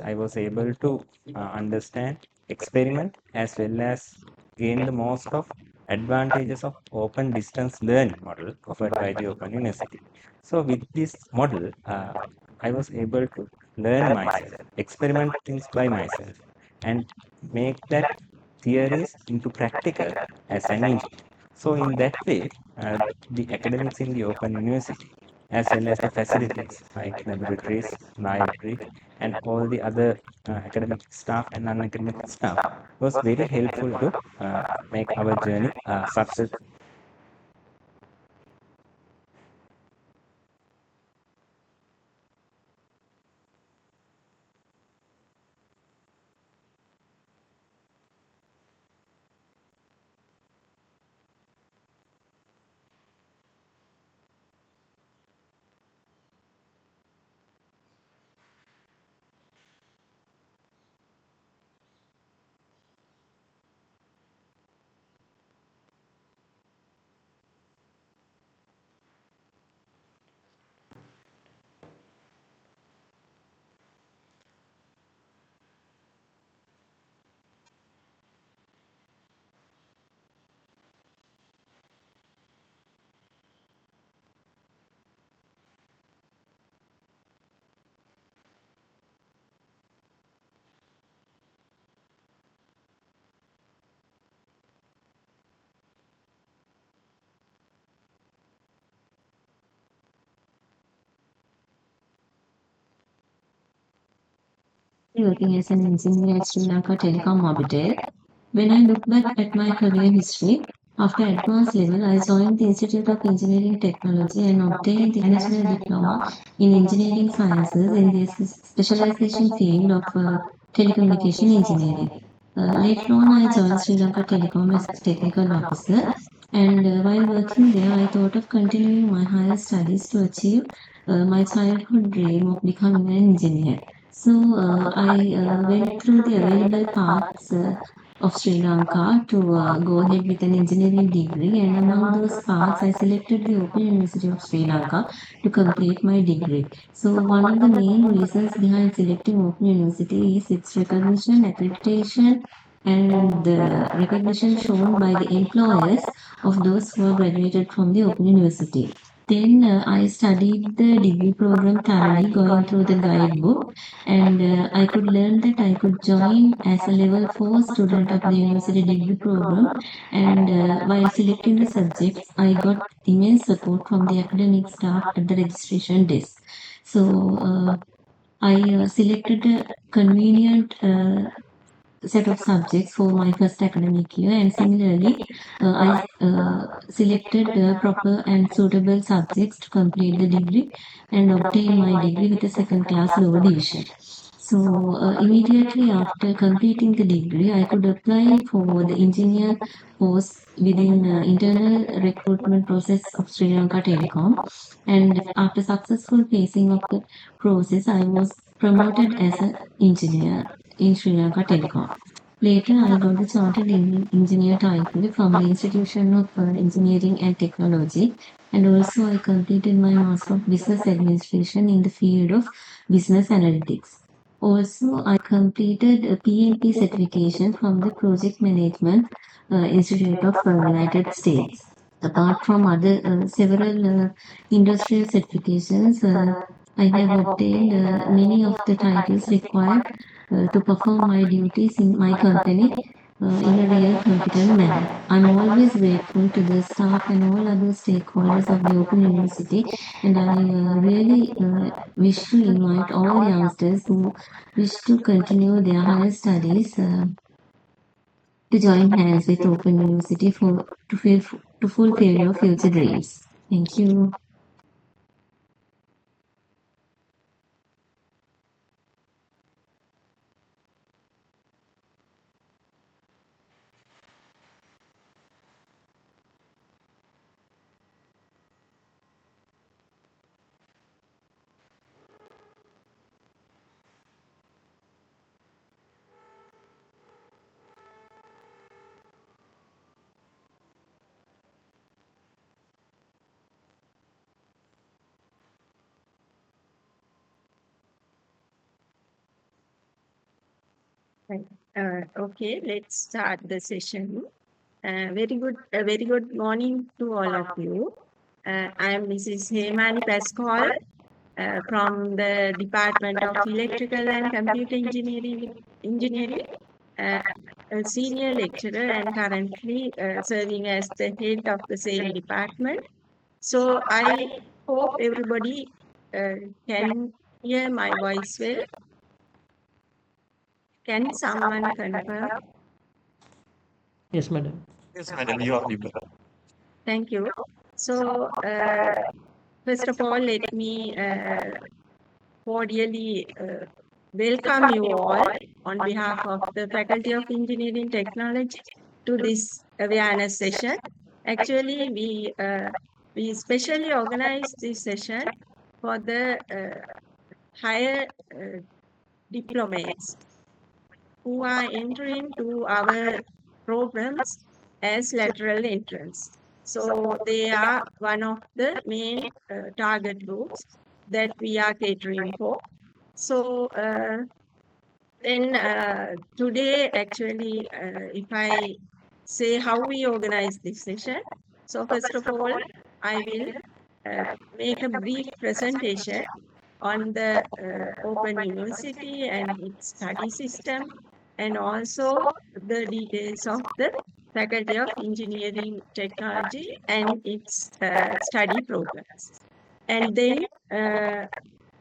I was able to understand, experiment, as well as gain the most of advantages of open distance learning model offered by the Open University. So with this model, I was able to learn myself, experiment things by myself, and make that theories into practical as an engineer. So in that way, the academics in the Open University, as well as the facilities like laboratories, library, and all the other academic staff and non-academic staff, was very helpful to make our journey success. Working as an engineer at Sri Lanka Telecom Orbiter. When I look back at my career history, after advanced level, I joined the Institute of Engineering Technology and obtained the National Diploma in Engineering Sciences in the specialization field of telecommunication engineering. Later on, I joined Sri Lanka Telecom as a technical officer, and while working there, I thought of continuing my higher studies to achieve my childhood dream of becoming an engineer. So I went through the available paths of Sri Lanka to go ahead with an engineering degree, and among those paths, I selected the Open University of Sri Lanka to complete my degree. So one of the main reasons behind selecting Open University is its recognition, accreditation, and the recognition shown by the employers of those who have graduated from the Open University. Then I studied the degree program thoroughly, going through the guidebook, and I could learn that I could join as a level 4 student of the university degree program. And while selecting the subjects, I got immense support from the academic staff at the registration desk. So I selected a convenient set of subjects for my first academic year, and similarly I selected proper and suitable subjects to complete the degree and obtain my degree with a second class lower division. So immediately after completing the degree, I could apply for the engineer post within internal recruitment process of Sri Lanka Telecom, and after successful facing of the process, I was promoted as an engineer in Sri Lanka Telecom. Later, I got the Chartered Engineer title from the Institution of Engineering and Technology, and also I completed my Master of Business Administration in the field of Business Analytics. Also, I completed a PMP certification from the Project Management Institute of United States. Apart from other several industrial certifications, I have obtained many of the titles required to perform my duties in my company in a real competent manner. I'm always grateful to the staff and all other stakeholders of the Open University, and I really wish to invite all youngsters who wish to continue their higher studies to join hands with Open University to fulfill your future dreams. Thank you. Right. Okay, let's start the session. Very good morning to all of you. I am Mrs. Hemani Pascal from the Department of Electrical and Computer Engineering, uh, a senior lecturer and currently serving as the head of the same department. So I hope everybody can hear my voice well. Can someone confirm? Yes, madam. Yes, madam, you are audible. Thank you. So, first of all, let me cordially welcome you all on behalf of the Faculty of Engineering Technology to this awareness session. Actually, we specially organized this session for the higher diplomates who are entering to our programs as lateral entrance. So they are one of the main target groups that we are catering for. So then today, actually, if I say how we organize this session, so first of all, I will make a brief presentation on the Open University and its study system, and also the details of the Faculty of Engineering Technology and its study programs. And then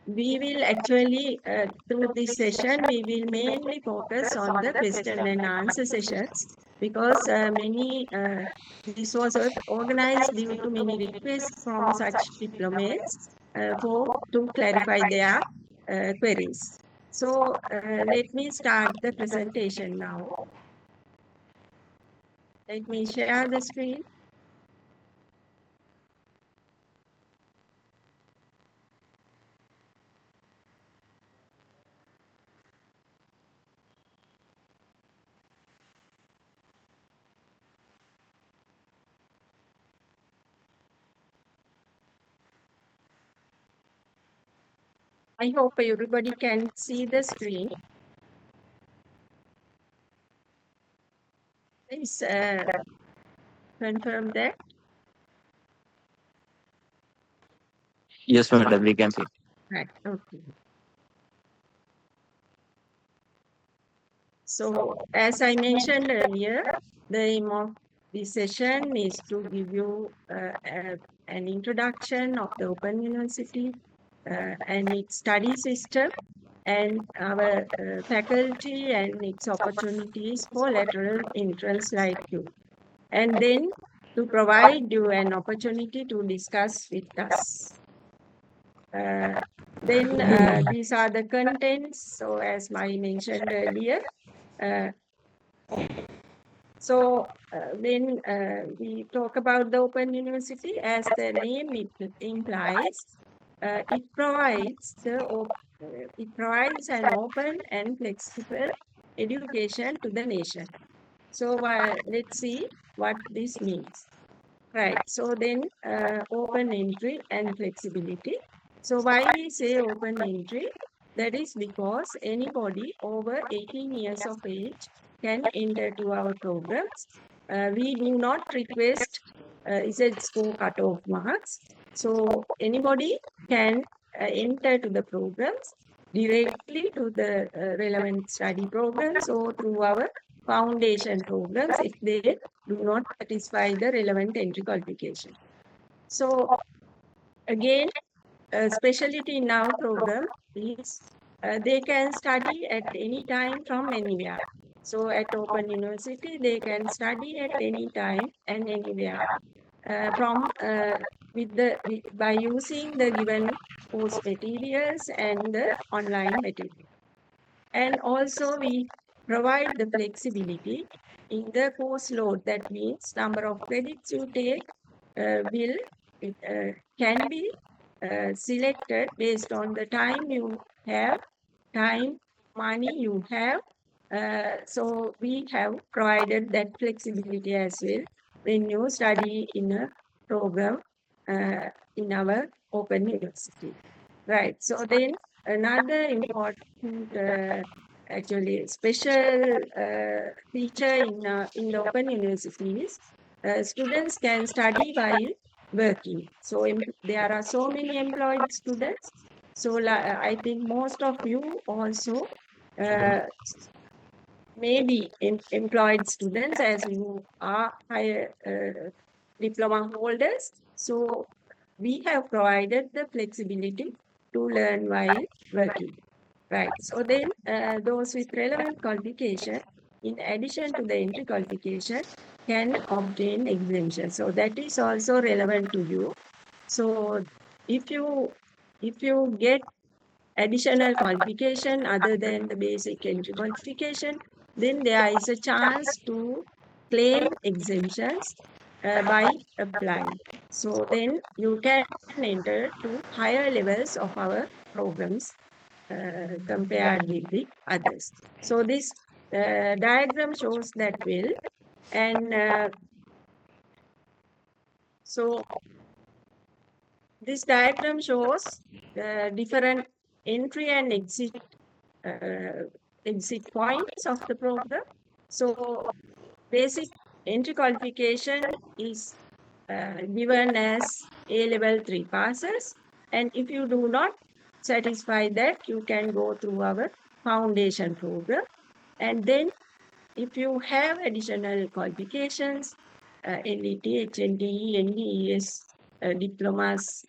we will actually, through this session, we will mainly focus on the question and answer sessions because this was organized due to many requests from such diplomates to clarify their queries. So let me start the presentation now. Let me share the screen. I hope everybody can see the screen. Please confirm that. Yes, madam, we can see. Right. Okay. So as I mentioned earlier, the aim of this session is to give you an introduction of the Open University and its study system and our faculty and its opportunities for lateral entrance like you. And then to provide you an opportunity to discuss with us. Then these are the contents. So as I mentioned earlier, uh, when we talk about the Open University, as the name implies, it provides an open and flexible education to the nation. So let's see what this means. Right. So then open entry and flexibility. So why we say open entry? That is because anybody over 18 years of age can enter to our programs. We do not request Z score cutoff marks. So anybody can enter to the programs directly to the relevant study programs or through our foundation programs if they do not satisfy the relevant entry qualification. So again, a specialty in our program is they can study at any time from anywhere. So at Open University, they can study at any time and anywhere by using the given course materials and the online material. And also we provide the flexibility in the course load. That means number of credits you take can be selected based on the time you have, money you have. So we have provided that flexibility as well when you study in a program in our Open University. Right. So then another important actually special feature in the open universities. Students can study while working. So there are so many employed students. So I think most of you also maybe employed students as you are higher diploma holders. So we have provided the flexibility to learn while working. Right. So then those with relevant qualification, in addition to the entry qualification, can obtain exemption. So that is also relevant to you. So if you get additional qualification other than the basic entry qualification, then there is a chance to claim exemptions by applying. So then you can enter to higher levels of our programs compared with the others. So this diagram shows that well, and so this diagram shows different entry and exit points of the program. So basic entry qualification is given as A-level 3 passes, and if you do not satisfy that, you can go through our foundation program. And then if you have additional qualifications, NDT, HND, NDES, diplomas,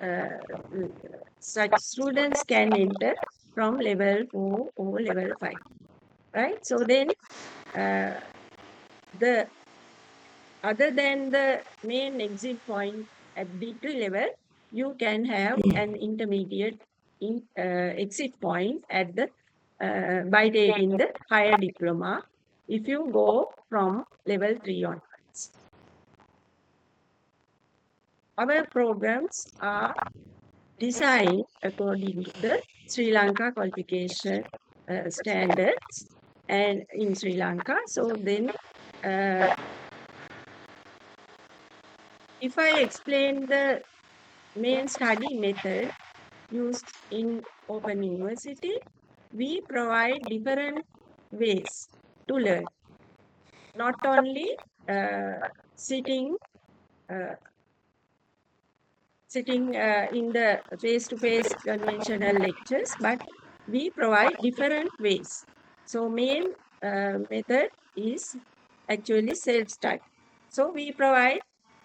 such students can enter from level 4 or level 5, right? So then the other than the main exit point at D3 level, you can have an intermediate exit point at the by taking the higher diploma if you go from level 3 onwards. Our programs are designed according to the Sri Lanka qualification standards and in Sri Lanka. So then if I explain the main study method used in Open University, we provide different ways to learn. Not only sitting in the face-to-face conventional lectures, but we provide different ways. So main method is actually self-study. So we provide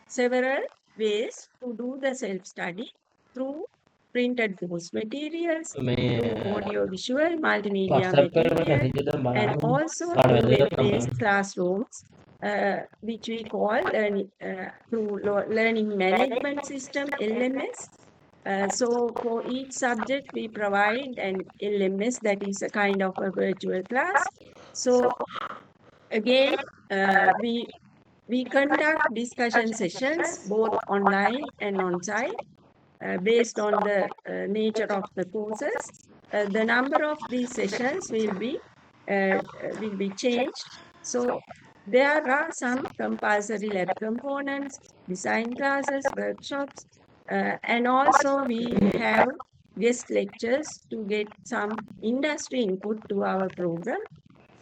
several ways to do the self-study through printed course materials, through audio-visual, multimedia material, and also through web-based classrooms, which we call through Learning Management System, LMS. So for each subject, we provide an LMS that is a kind of a virtual class. So again, we conduct discussion sessions both online and on-site based on the nature of the courses. The number of these sessions will be changed. So there are some compulsory lab components, design classes, workshops, and also we have guest lectures to get some industry input to our program.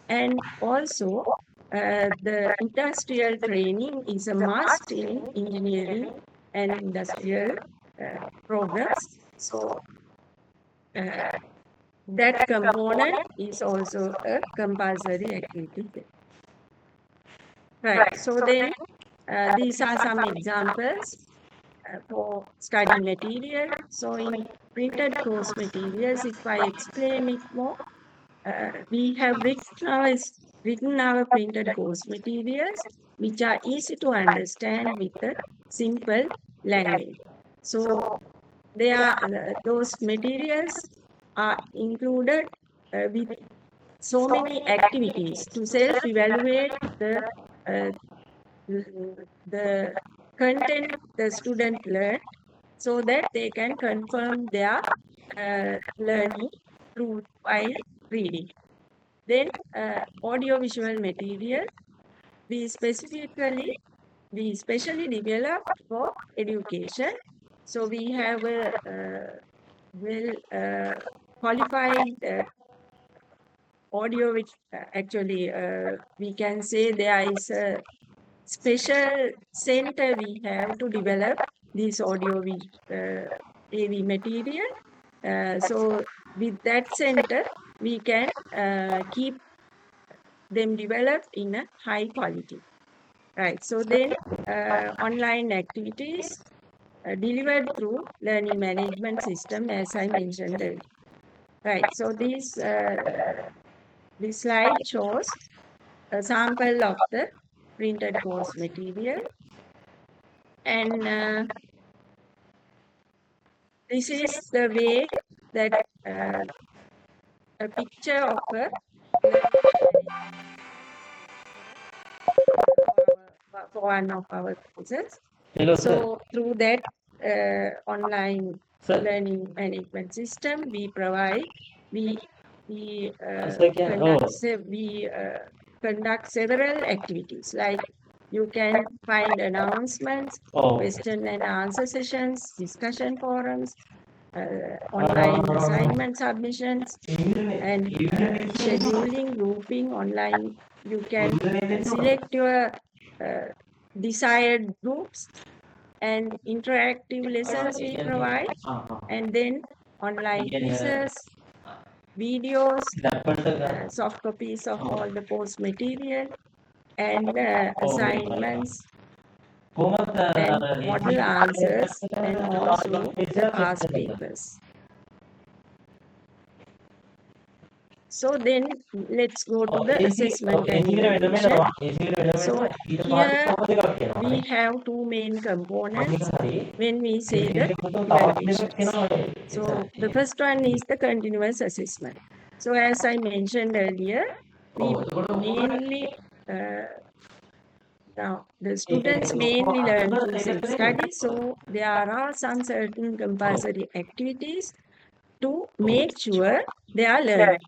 And also the industrial training is a must in engineering and industrial programs. So that component is also a compulsory activity. Right. So then these are some examples for study material. So in printed course materials, if I explain it more, we have written our printed course materials, which are easy to understand with a simple language. So those materials are included with so many activities to self-evaluate the content the student learned, so that they can confirm their learning through by reading. Then audio-visual material, we specially developed for education. So we have a well qualified audio, which actually we can say there is a special center we have to develop this audio AV material. So with that center, we can keep them developed in a high quality. Right. So then online activities delivered through learning management system, as I mentioned earlier. Right. So this slide shows a sample of the printed course material, and this is the way that a picture of a for one of our courses. Hello, So through that online learning management system, we provide, we conduct several activities, like you can find announcements, question and answer sessions, discussion forums, online assignment submissions, and scheduling, grouping online. You can select your desired groups, and interactive lessons we provide, and then online quizzes, videos, soft copies of all the course material, and assignments, and model answers, and also past papers. So then let's go to the assessment and evaluation. So here we have two main components when we say the evaluations. So the first one is the continuous assessment. So as I mentioned earlier, we mainly now the students mainly learn through self-study. So there are some certain compulsory activities to make sure they are learning.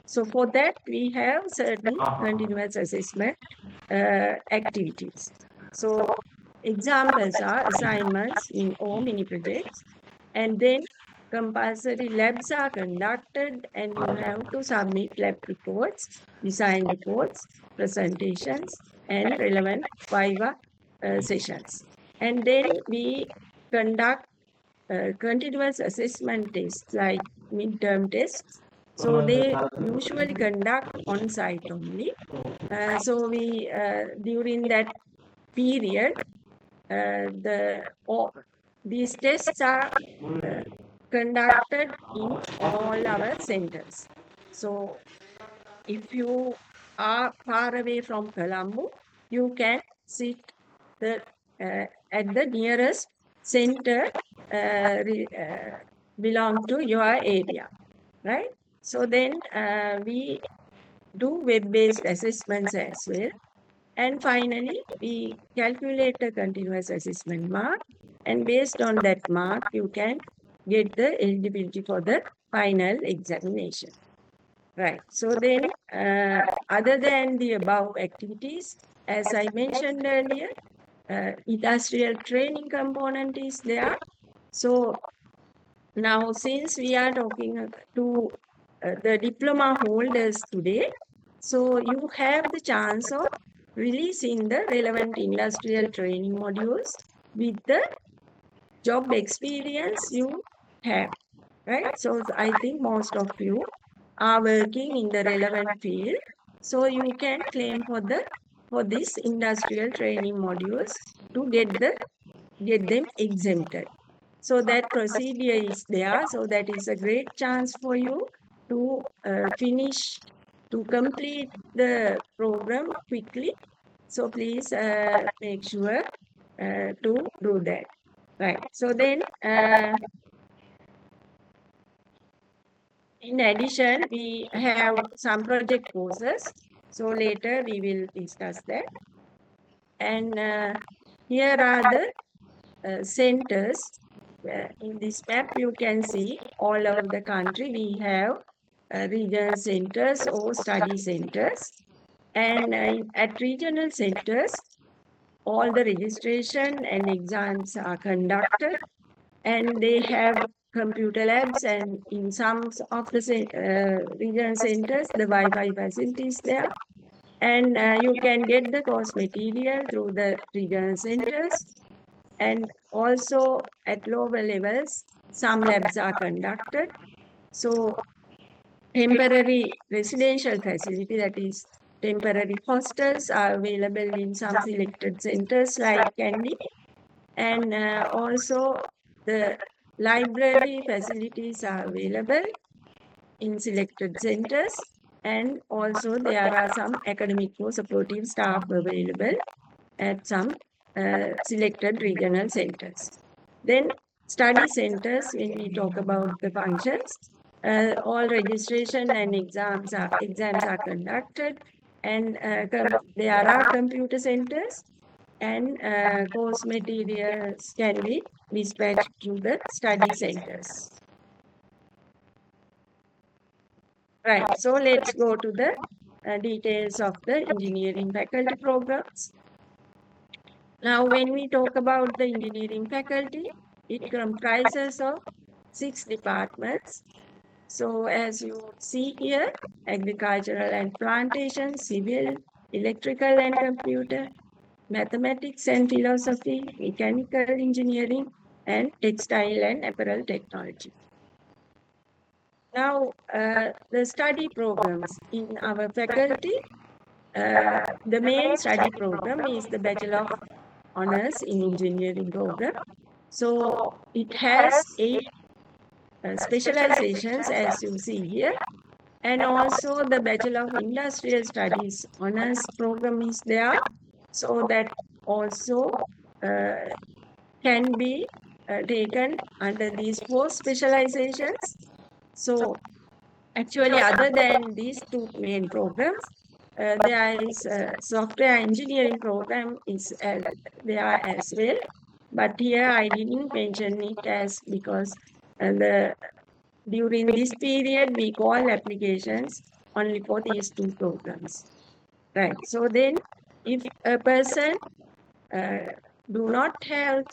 So for that, we have certain continuous assessment activities. So examples are assignments or mini projects, and then compulsory labs are conducted, and you have to submit lab reports, design reports, presentations, and relevant viva sessions. And then we conduct continuous assessment tests like midterm tests. So they usually conduct on site only. So we during that period, these tests are conducted in all our centers. So if you are far away from Colombo, you can sit at the nearest center belong to your area, right? So then we do web-based assessments as well. And finally, we calculate the continuous assessment mark, and based on that mark, you can get the eligibility for the final examination. Right. So then, other than the above activities, as I mentioned earlier, industrial training component is there. So now, since we are talking to the diploma holders today, so you have the chance of releasing the relevant industrial training modules with the job experience you have, right? So I think most of you are working in the relevant field, so you can claim for this industrial training modules to get them exempted. So that procedure is there. So that is a great chance for you to complete the program quickly. So please make sure to do that. Right. So then, in addition, we have some project courses. So later we will discuss that. And here are the centers. In this map, you can see all over the country we have regional centers or study centers. And at regional centers, all the registration and exams are conducted, and they have computer labs, and in some of the regional centers, the Wi-Fi facilities there. And you can get the course material through the regional centers. And also at lower levels, some labs are conducted. So temporary residential facility, that is temporary hostels, are available in some selected centers like NDT. And also the library facilities are available in selected centers. And also there are some academic or supportive staff available at some selected regional centers. Then study centers, when we talk about the functions, all registration and exams are conducted, and there are computer centers, and course materials can be dispatched to the study centers. Right, so let's go to the details of the engineering faculty programs. Now, when we talk about the engineering faculty, it comprises of 6 departments. So as you see here, agricultural and plantation, civil, electrical and computer, mathematics and philosophy, mechanical engineering, and textile and apparel technology. Now, the study programs in our faculty, the main study program is the Bachelor of Honors in Engineering program. So it has 8 specializations, as you see here. And also the Bachelor of Industrial Studies Honors program is there. So that also can be taken under these 4 specializations. So actually, other than these 2 main programs, there is a software engineering program is there as well. But here I didn't mention it as because during this period we call applications only for these 2 programs. Right. So then, if a person does not have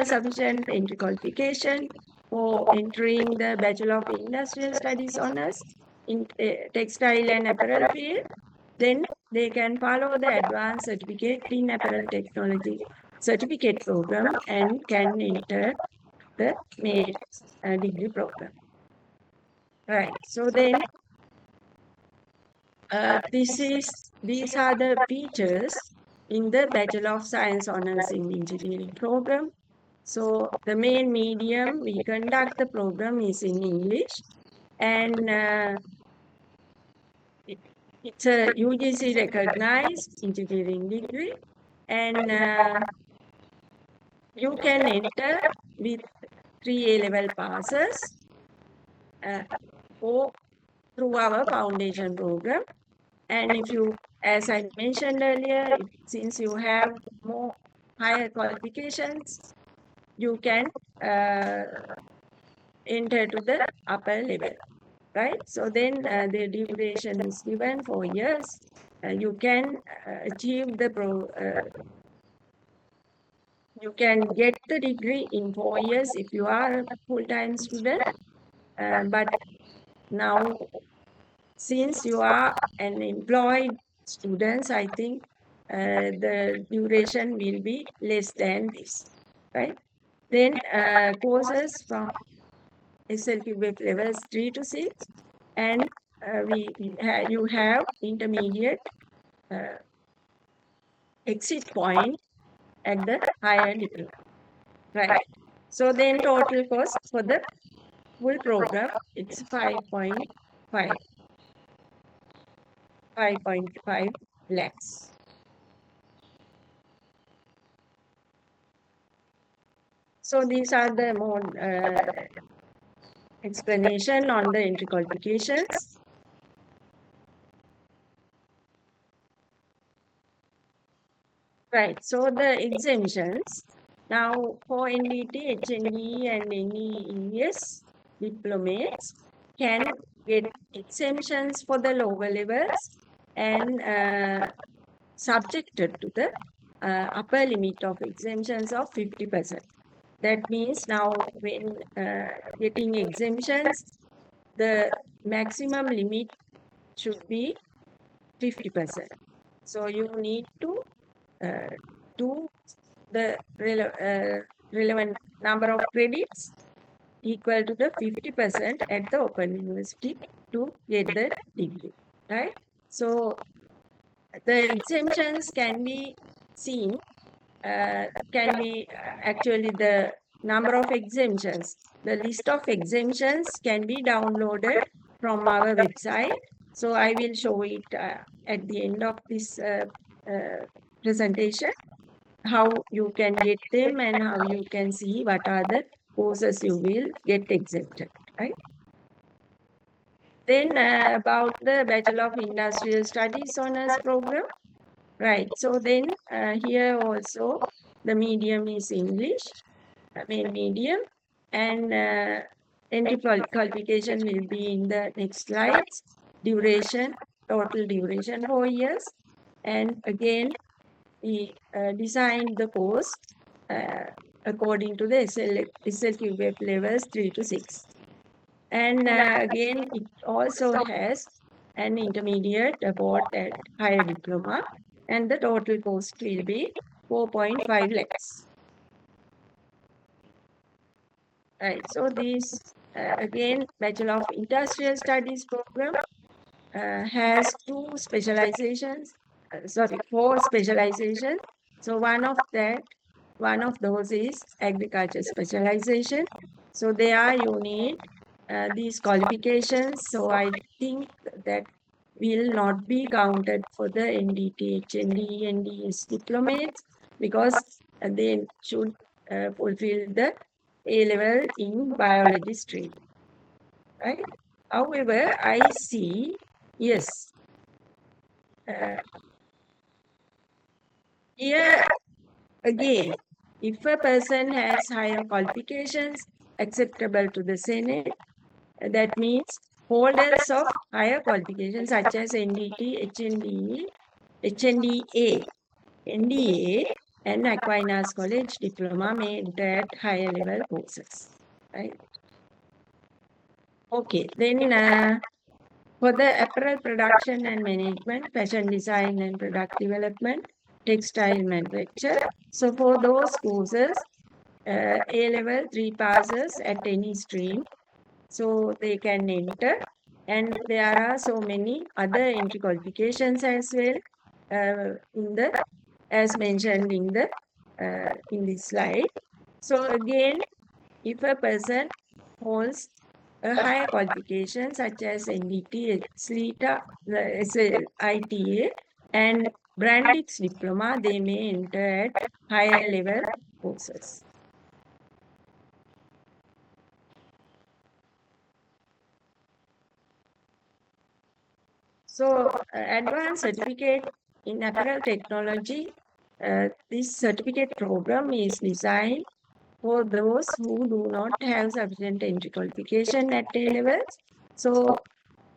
sufficient entry qualification for entering the Bachelor of Industrial Studies Honors in textile and apparel field, then they can follow the Advanced Certificate in Apparel Technology certificate program and can enter the main degree program. Right. So then, these are the features in the Bachelor of Science Honors in Engineering program. So the main medium we conduct the program is in English, and it's a UGC recognized engineering degree, and you can enter with 3 A-level passes or through our foundation program. And if you, as I mentioned earlier, since you have more higher qualifications, you can enter to the upper level, right? So then the duration is given 4 years. You can achieve the you can get the degree in 4 years if you are a full-time student. But now, since you are an employed student, I think the duration will be less than this, right? Then courses from SLQF levels 3 to 6, and you have intermediate exit point at the higher diploma, right? So then total cost for the full program, it's 5.5 lakhs. So these are the more explanation on the entry qualifications. Right, so the exemptions. Now for NDT, HND and NDES diplomates can get exemptions for the lower levels and subjected to the upper limit of exemptions of 50%. That means now when getting exemptions, the maximum limit should be 50%. So you need to do the relevant number of credits equal to the 50% at the Open University to get the degree, right? So the exemptions can be seen, actually the number of exemptions. The list of exemptions can be downloaded from our website. So I will show it at the end of this presentation, how you can get them and how you can see what are the courses you will get exempted, right? Then about the Bachelor of Industrial Studies honors program, right? So then here also the medium is English, main medium, and entry qualification will be in the next slides. Duration, total duration 4 years, and again we designed the course according to the SLQF levels 3 to 6. And again, it also has an intermediate, a board and higher diploma, and the total cost will be 4.5 lakhs. Right, so this again, Bachelor of Industrial Studies program has four specializations. So one of those is agriculture specialization. So there you need these qualifications. So I think that will not be counted for the NDT, HND, NDES diplomates because they should fulfill the A-level in biology stream, right? However, I see, yes, here again, if a person has higher qualifications acceptable to the Senate, that means holders of higher qualifications such as NDT, HND, HNDA, NDA, and Aquinas College diploma may enter at higher level courses, right? Okay, then for the apparel production and management, fashion design and product development, textile manufacture. So for those courses, A-level 3 passes at any stream, so they can enter. And there are so many other entry qualifications as well as mentioned in this slide. So again, if a person holds a higher qualification such as NDT, SLITA, ITA, and Brandix diploma, they may enter at higher level courses. So advanced certificate in apparel technology, this certificate program is designed for those who do not have sufficient entry qualification at A levels. So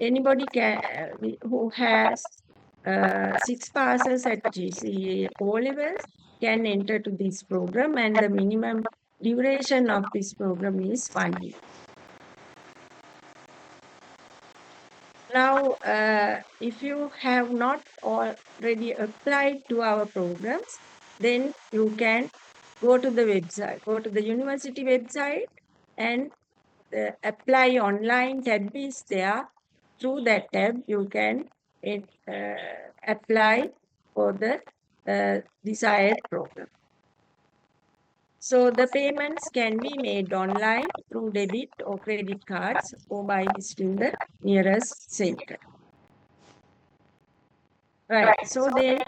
anybody who has 6 passes at GCE O levels can enter to this program, and the minimum duration of this program is 1 year. Now, if you have not already applied to our programs, then you can go to the website, go to the university website, and the apply online tab is there. Through that tab, you can apply for the desired program. So the payments can be made online through debit or credit cards or by visiting the nearest center. Right, so then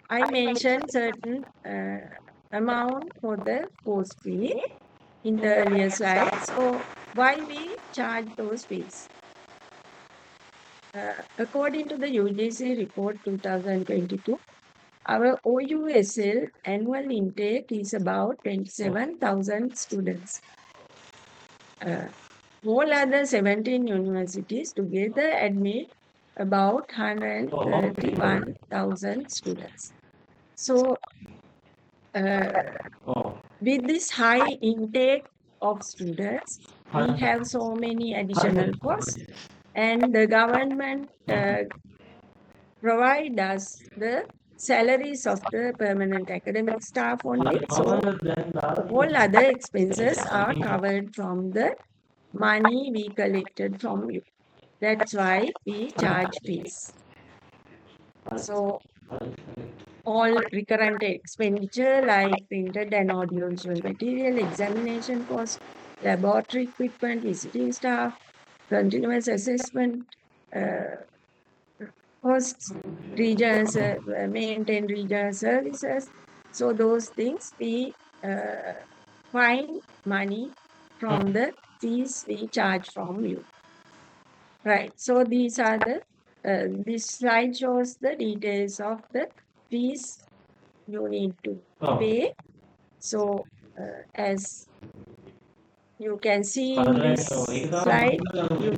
I mentioned certain amount for the course fee in the earlier slide. So why we charge those fees? According to the UGC report 2022, our OUSL annual intake is about 27,000 students. All other 17 universities together admit about 131,000 students. So with this high intake of students, we have so many additional costs, and the government provide us the salaries of the permanent academic staff only. So all other expenses are covered from the money we collected from you. That's why we charge fees. So all recurrent expenditure like printed and audiovisual material, examination cost, laboratory equipment, visiting staff, continuous assessment costs, maintain regional services. So those things we find money from the fees we charge from you. Right. So these are the this slide shows the details of the fees you need to pay. So as you can see in this slide, you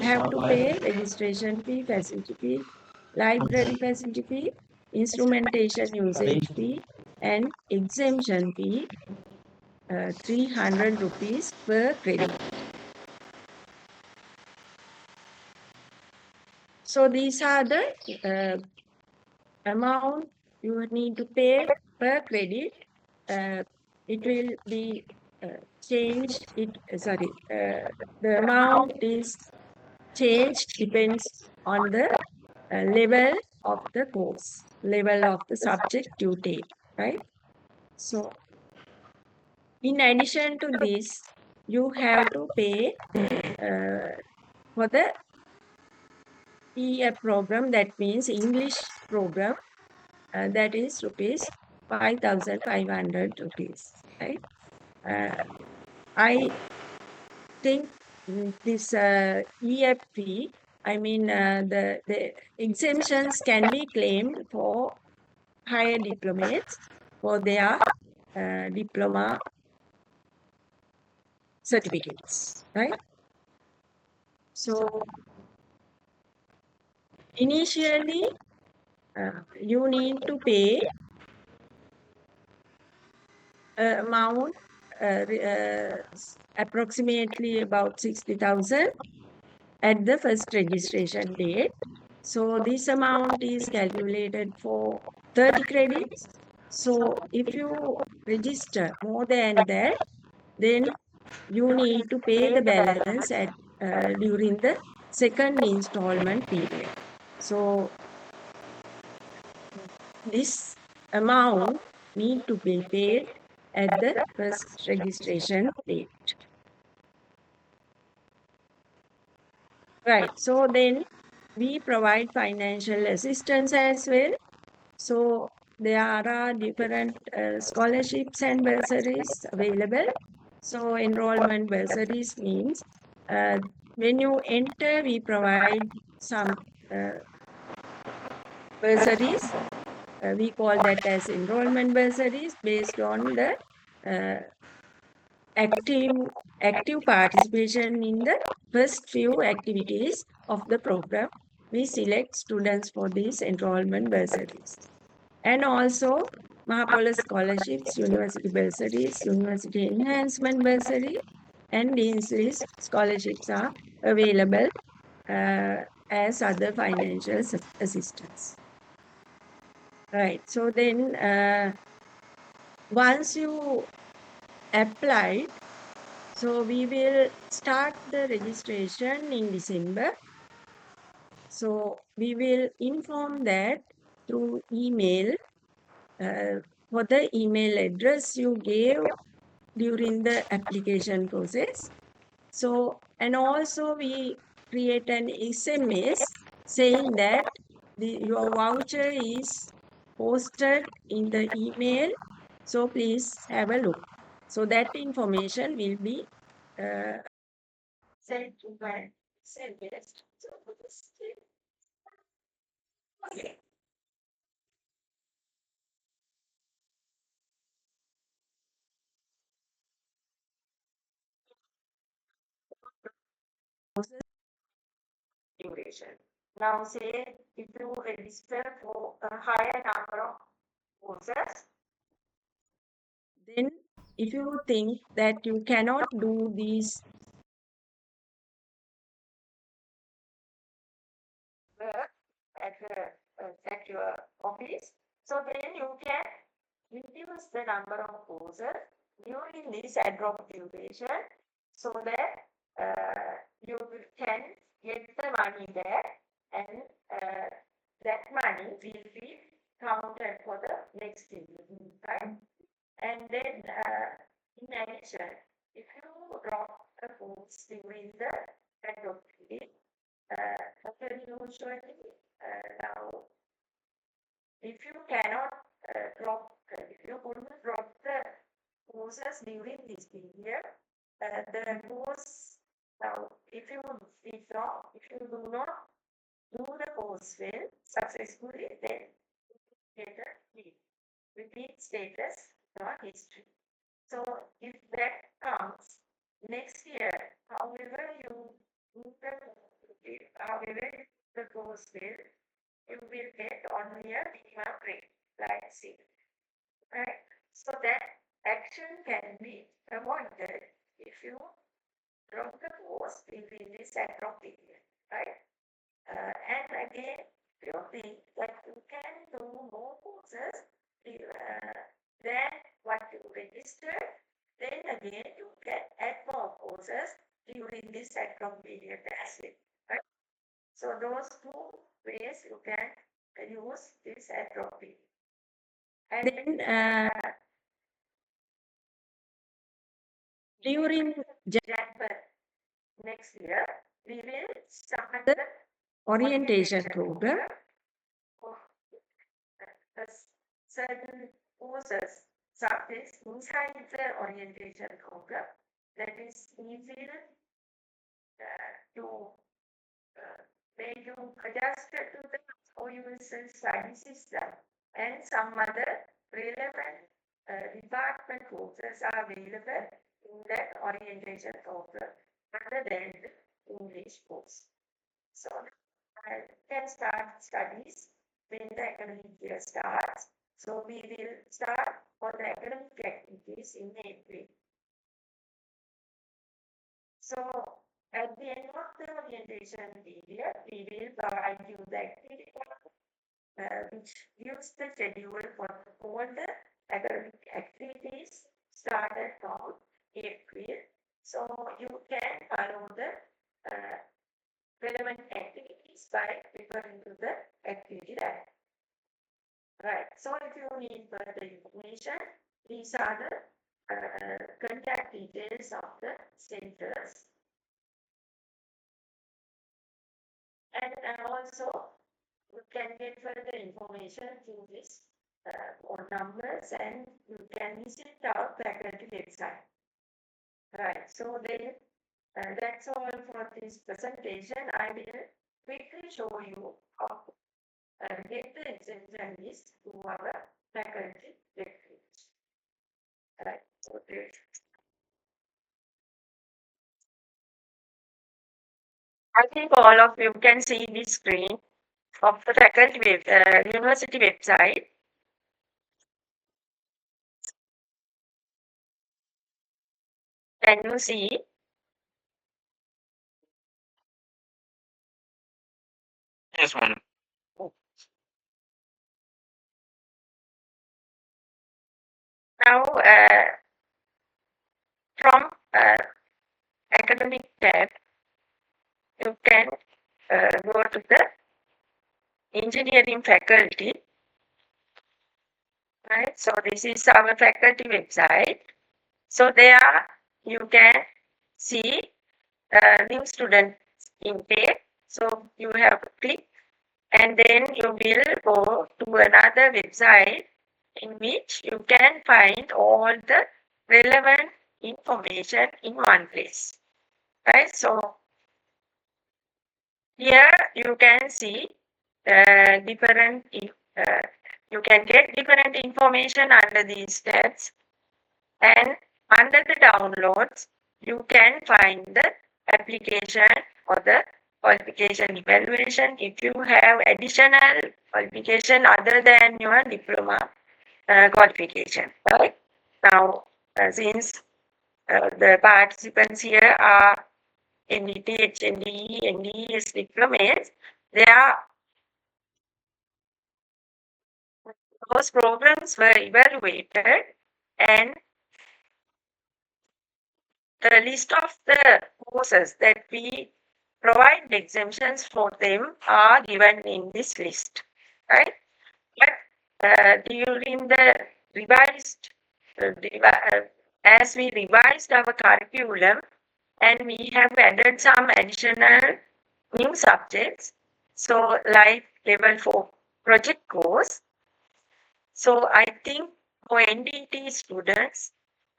have to pay registration fee, facility fee, library facility fee, instrumentation usage fee, and exemption fee, 300 rupees per credit. So these are the amount you need to pay per credit. It will be changed. The amount is changed depends on the level of the course, level of the subject you take, right? So in addition to this, you have to pay for the EF program, that means English program, that is rupees 5,500 rupees, right? I think this EFP, I mean, the exemptions can be claimed for higher diplomates for their diploma certificates, right? So initially, you need to pay amount approximately about 60,000 at the first registration date. So this amount is calculated for 30 credits. So if you register more than that, then you need to pay the balance at during the second installment period. So this amount need to be paid at the first registration date. Right. So then we provide financial assistance as well. So there are different scholarships and bursaries available. So enrollment bursaries means when you enter, we provide some bursaries. We call that as enrollment bursaries based on the active participation in the first few activities of the program. We select students for these enrollment bursaries. And also Mahapola scholarships, university bursaries, university enhancement bursary, and Dean's List scholarships are available as other financial assistance. Right. So then once you apply, so we will start the registration in December. So we will inform that through email for the email address you gave during the application process. So, and also we create an SMS saying that your voucher is posted in the email. So please have a look. So that information will be sent to my SMS. Okay. Duration. Now say if you register for a higher number of courses, then if you think that you cannot do these work at your office, so then you can reduce the number of courses during this ad hoc duration, so that you can get the money there, and that money will be counted for the next year, right? And then in addition, if you drop a course during the ad hoc period, usually now, if you cannot if you couldn't drop the courses during this period, the course now, if you do not do the course well successfully, then you get a repeat status in your history. So if that comes next year, however you do the course will, you will get only a minimum grade, like C. Right? So that action can be avoided if you drop the course within this ad-hoc period, right? And again, if you think that you can do more courses than what you registered, then again you can add more courses during this ad-hoc period as well, right? So those two ways you can use this ad-hoc period. And then during January next year, we will start the orientation program of certain courses, subjects inside the orientation program that is easy to make you adjusted to the OUSL study system, and some other relevant department courses are available in that orientation program other than the English course. So I can start studies when the academic year starts. So we will start for the academic activities in April. So at the end of the orientation period, we will provide you the activity which gives the schedule for all the academic activities started from April. So you can follow the relevant activities by referring to the activity diagram. Right. So if you need further information, these are the contact details of the centers. And also, you can get further information through this phone numbers, and you can visit our faculty website. Right. So then that's all for this presentation. I will quickly show you how to get the exemption list to our faculty webpage. Right. So I think all of you can see this screen of the faculty university website. Can you see? Yes, madam. Now, from academic tab, you can go to the engineering faculty. Right. So this is our faculty website. So there you can see new student intake. So you have to click, and then you will go to another website in which you can find all the relevant information in one place. Right. So here you can see different. You can get different information under these tabs, and under the downloads, you can find the application or the qualification evaluation if you have additional qualification other than your diploma qualification. Right. Now, since the participants here are NDT, HND, NDES diplomas, those programs were evaluated and the list of the courses that we provide exemptions for them are given in this list, right? But during the revised, as we revised our curriculum and we have added some additional new subjects, so like level 4 project course. So I think for NDT students,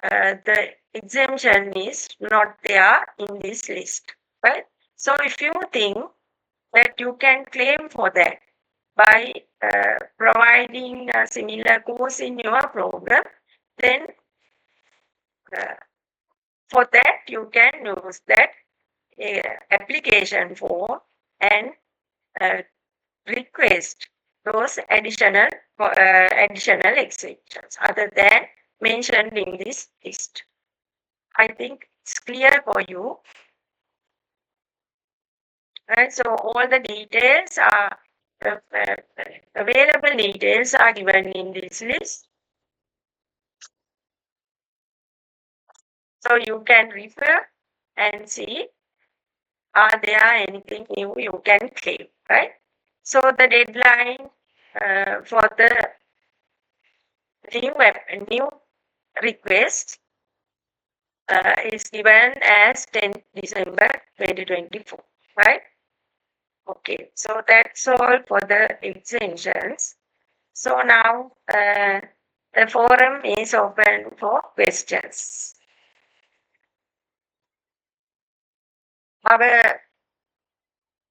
the exemption is not there in this list, right? So if you think that you can claim for that by providing a similar course in your program, then for that you can use that application form and request those additional exemptions other than mentioned in this list. I think it's clear for you. Right, so all the details are available details are given in this list. So you can refer and see are there anything new you can claim, right? So the deadline for the new request is given as 10th December 2024, right? Okay, so that's all for the exemptions. So now the forum is open for questions. Our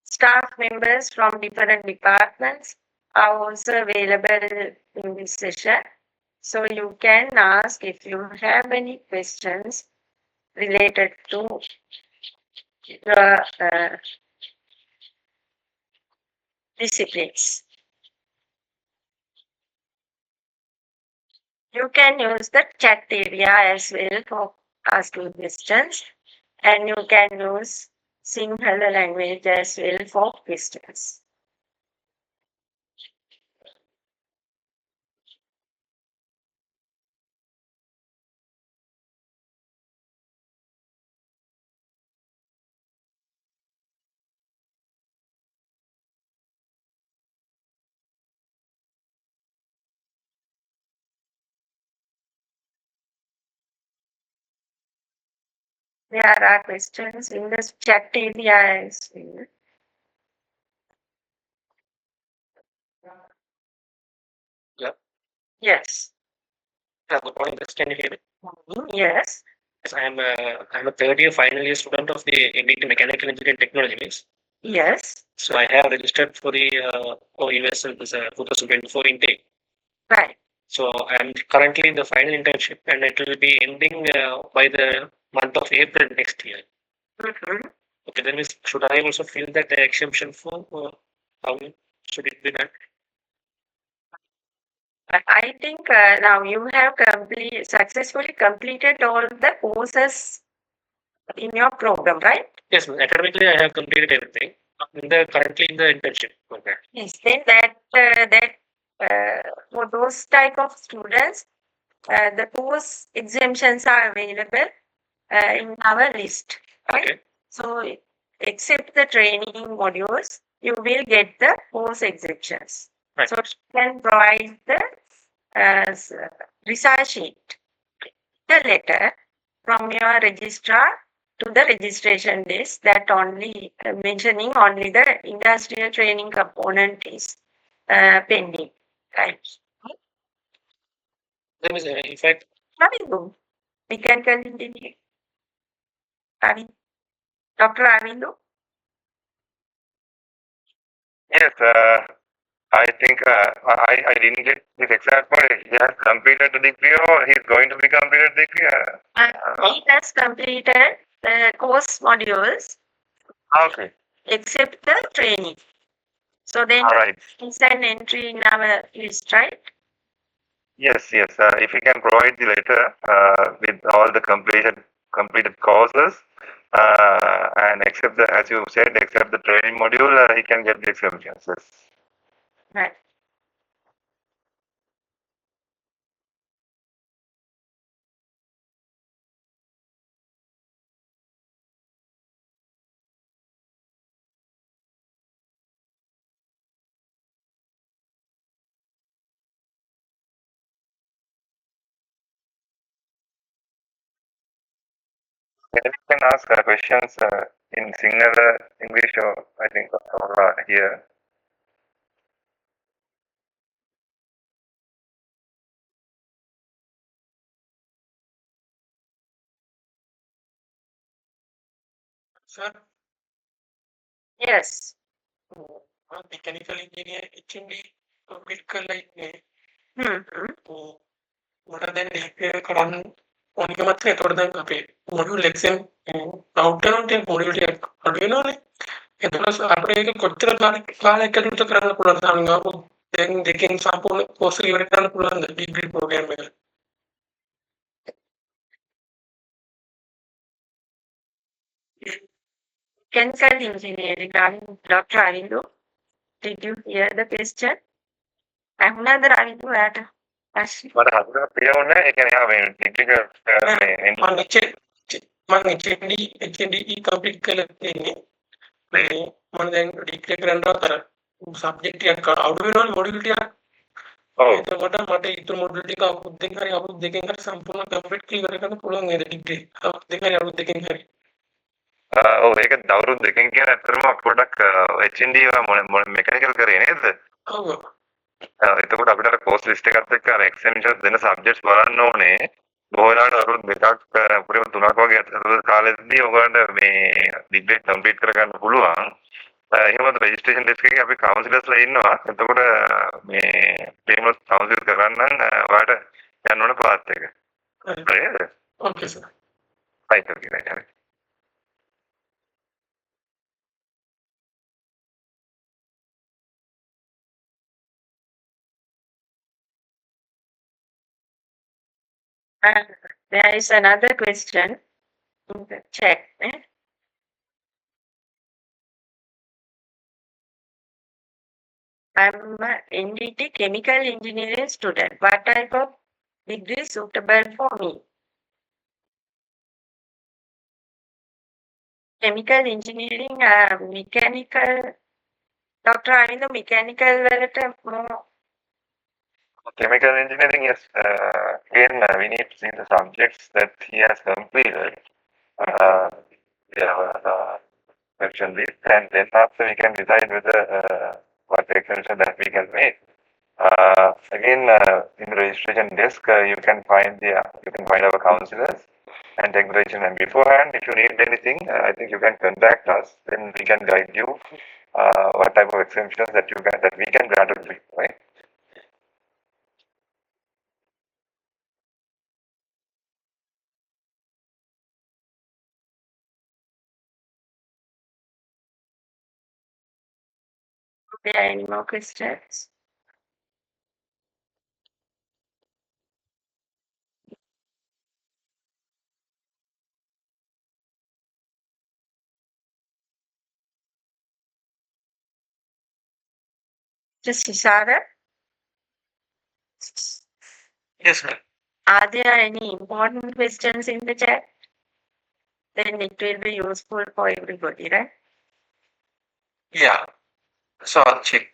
staff members from different departments are also available in this session. So you can ask if you have any questions related to the disciplines. You can use the chat area as well for asking questions, and you can use Sinhala language as well for questions. There are questions in the chat area as well. Yeah. Yes. Good morning. Can you hear me? Yes. Yes, I'm a third year final year student of the NDT Mechanical Engineering Technology Mix. Yes. So I have registered for the OUSL 2024 intake. Right. So I'm currently in the final internship and it will be ending by the month of April next year. Mm-hmm. Okay, then should I also fill that exemption form or how should it be done? I think now you have successfully completed all the courses in your program, right? Yes, academically I have completed everything. Currently in the internship. Okay. Yes. Then for those type of students, the course exemptions are available in our list, right? Okay. So except the training modules, you will get the course exemptions. Right. So you can provide the research sheet, the letter from your registrar to the registration desk that only mentioning only the industrial training component is pending, right? Then in fact, Ravindu, we can continue. Dr. Ravindu? Yes, I think I didn't get this exact point. He has completed the degree or he's going to be completed the degree? He has completed the course modules Okay. except the training. So then All right. it's an entry in our list, right? Yes. If you can provide the letter with all the completed courses and except the, as you said, except the training module, he can get the exemptions. Yes. Right. You can ask questions in Sinhala, English, or I think or, here. Sir, Yes. mechanical engineer HND complete කරලා ඉන්නේ. මට දැන් DPA කරන්න ඕනික මත ඒතකොට දැන් අපේ module එක්සෙන් out කරනට මොඩියුල් ටික අඩු වෙනවනේ. එතකොට අපිට ඒක කොච්චර කාලයක් ඇතුළත කරන්න පුළුවන්ද සමහරවිට දැන් දෙකෙන් සම්පූර්ණ කෝස් එක ඉවර කරන්න පුළුවන්ද ඩිග්‍රී ප්‍රෝග්‍රෑම් එක? Chemical engineering, Dr. Arindu. Did you hear the question? ඇහුණාද රවිදු ඔයාට ප්‍රශ්නේ? මට හඳුනගන්න පියවන්නේ ඒ කියන්නේ යා මේ ටෙක්නිකල් මම HND කම්ප්ලීට් කරලා තියෙන්නේ. මම දැන් ඩිග්‍රී කරන්න අතර සබ්ජෙක්ට් එකක් අවුල් වෙනවනේ මොඩියුල් ටික. ඔව්. එතකොට මට ඊට මොඩියුල් ටික අවුරුදු දෙකෙන් හරි සම්පූර්ණ කම්ප්ලීට් ක්ලියර් කරන්න පුළුවන් නේද ඩිග්‍රී? අවුරුදු දෙකෙන් හරි. ඔව් ඒක අවුරුදු දෙකෙන් කියන අතරම පොඩක් HND මෙකැනිකල් කරේ නේද? ඔව්. එතකොට අපිට අර කෝස් ලිස්ට් එකත් එක්ක අර එක්සෙන්ෂන් දෙන සබ්ජෙක්ට්ස් බලන්න ඕනේ. බොහෝ වෙලාවට අවුරුදු දෙකක් පුරේම 3ක් වගේ අතර කාලෙදී ඔයගොල්ලන්ට මේ ඩිග්‍රී කම්ප්ලීට් කරගන්න පුළුවන්. එහෙමද රෙජිස්ට්‍රේෂන් ඩෙස්ක් එකේ අපි කවුන්සිලර්ස්ලා ඉන්නවා. එතකොට මේ ප්‍රේමස් කවුන්සිල් කරන්න ඔයාලට යන්න ඕන පාත් එක. හරිද? ඕකේ sir. right. There is another question in the chat. I'm a NDT chemical engineering student. What type of degree is suitable for me? Chemical engineering, mechanical. Dr. Arindu, mechanical more. Chemical engineering, yes. Again, we need to see the subjects that he has completed. Section list, and then after we can decide whether what extension that we can make. Again, in the registration desk, you can find our counselors and take the registration. And beforehand, if you need anything, I think you can contact us. Then we can guide you what type of exemptions that we can grant to you, right? Are there any more questions? Just Sisara? Yes, sir. Are there any important questions in the chat? Then it will be useful for everybody, right? Yeah. So I'll check.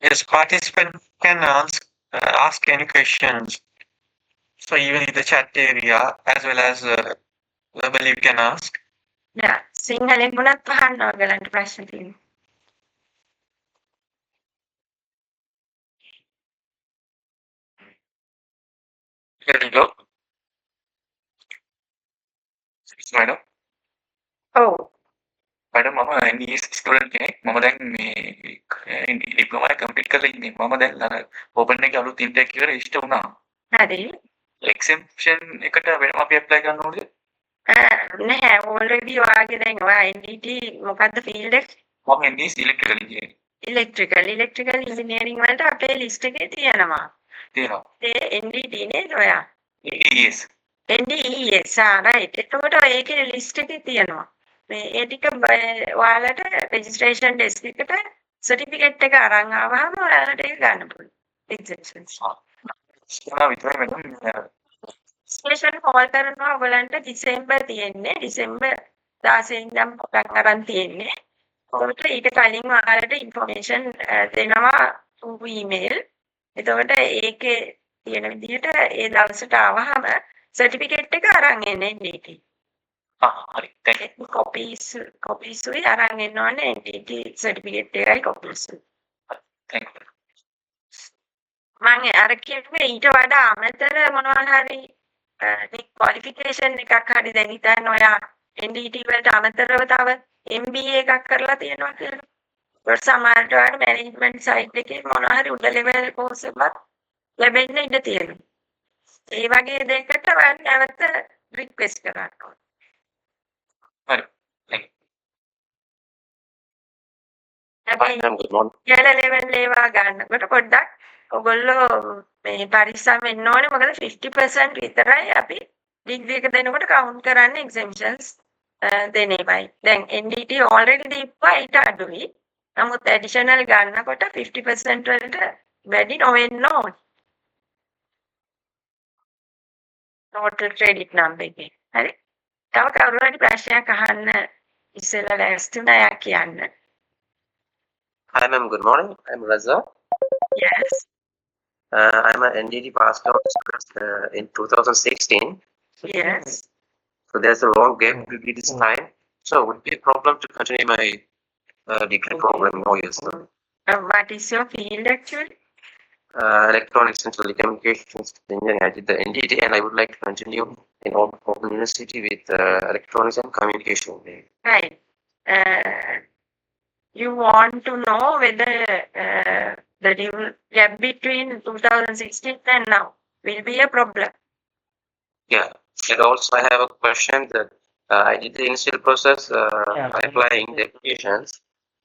Yes, participant can ask any questions. So even in the chat area as well as verbally you can ask. Yeah, සිංහලෙන් වුණත් අහන්න ඔයගලන්ට ප්‍රශ්න තියෙනවා. Here we go. Madam. Oh. Madam, මම NDES student කෙනෙක්. මම දැන් මේ ඩිප්ලෝමා එක කම්ප්ලීට් කරලා ඉන්නේ. මම දැන් අර ඕපන් එකේ අලුත් ඉන්ටේක් එකට රෙජිස්ටර් වුණා. හරි. එක්සෙම්පෂන් එකට වෙනම අපි ඇප්ලයි කරන්න ඕනද? නැහැ, already ඔයාගේ දැන් ඔයා NDT මොකද්ද ෆීල්ඩ් එක? මම NDES electrical engineering. Electrical engineering වලට අපේ ලිස්ට් එකේ තියෙනවා. ඒ NDT නේද ඔයා? NDES. NDES right. එතකොට ඒකේ ලිස්ට් එකේ තියෙනවා. මේ ඒ ටික ඔයාලට රෙජිස්ට්‍රේෂන් ඩෙස්ක් එකට සර්ටිෆිකේට් එක අරන් ආවම ඔයාලට ඒක ගන්න පුළුවන්. එක්සෙප්ෂන්ස්. ස්ටේෂන් කෝල් කරනවා ඔයගලන්ට ඩිසෙම්බර් තියෙන්නේ. ඩිසෙම්බර් 16 ඉඳන් පටන් අරන් තියෙන්නේ. ඔකට ඊට කලින් ඔයාලට ඉන්ෆර්මේෂන් දෙනවා through email. එතකොට ඒකේ තියෙන විදිහට ඒ දවසට ආවහම සර්ටිෆිකේට් එක අරන් එන්නේ NDT. හරි. thank you. කොපීස් උයි අරන් එන්න ඕනේ NDT සර්ටිෆිකේට් එකයි කොපීස්. thank you. මම අර කිව්වේ ඊට වඩා අමතර මොනවා හරි ක්වොලිෆිකේෂන් එකක් හරි දැන් හිතන්න ඔයා NDT වලට අමතරව තව MBA එකක් කරලා තියෙනවා කියලා. ඒත් සමහරට ඔයාලට මැනේජ්මන්ට් සයිඩ් එකේ මොනවා හරි උඩ ලෙවල් කෝස් එකක් ලැබෙන්න ඉඩ තියෙනවා. ඒ වගේ දෙයකට ඔයාලා නැවත රික්වෙස්ට් කරන්න ඕනේ. හරි. thank you. හැබැයි ඉහළ ලෙවල් ඒවා ගන්නකොට පොඩ්ඩක් ඔයගොල්ලෝ මේ පරිස්සම් වෙන්න ඕනේ මොකද 50% විතරයි අපි ඩිග්‍රී එක දෙනකොට කවුන්ට් කරන්නේ එක්සෙම්පෂන්ස් දෙන ඒවායි. දැන් NDT already දීපුවා ඊට අඩුයි. නමුත් ඇඩිෂනල් ගන්නකොට 50% වලට වැඩි නොවෙන්න ඕනේ. total credit number එකේ. හරි. තව කවුරු හරි ප්‍රශ්නයක් අහන්න ඉස්සෙල්ලා ලෑස්ති වුණා කියන්න. Hi ma'am, good morning. I'm Raza. Yes. I'm an NDT passed out in 2016. Yes. So there's a long gap between this time. So would it be a problem to continue my degree program in OUSL? What is your field actually? Electronics and Telecommunications Engineering. I did the NDT and I would like to continue in Open University with Electronics and Communication. Right. You want to know whether the gap between 2016 and now will be a problem. Yeah. And also I have a question that I did the initial process applying the applications,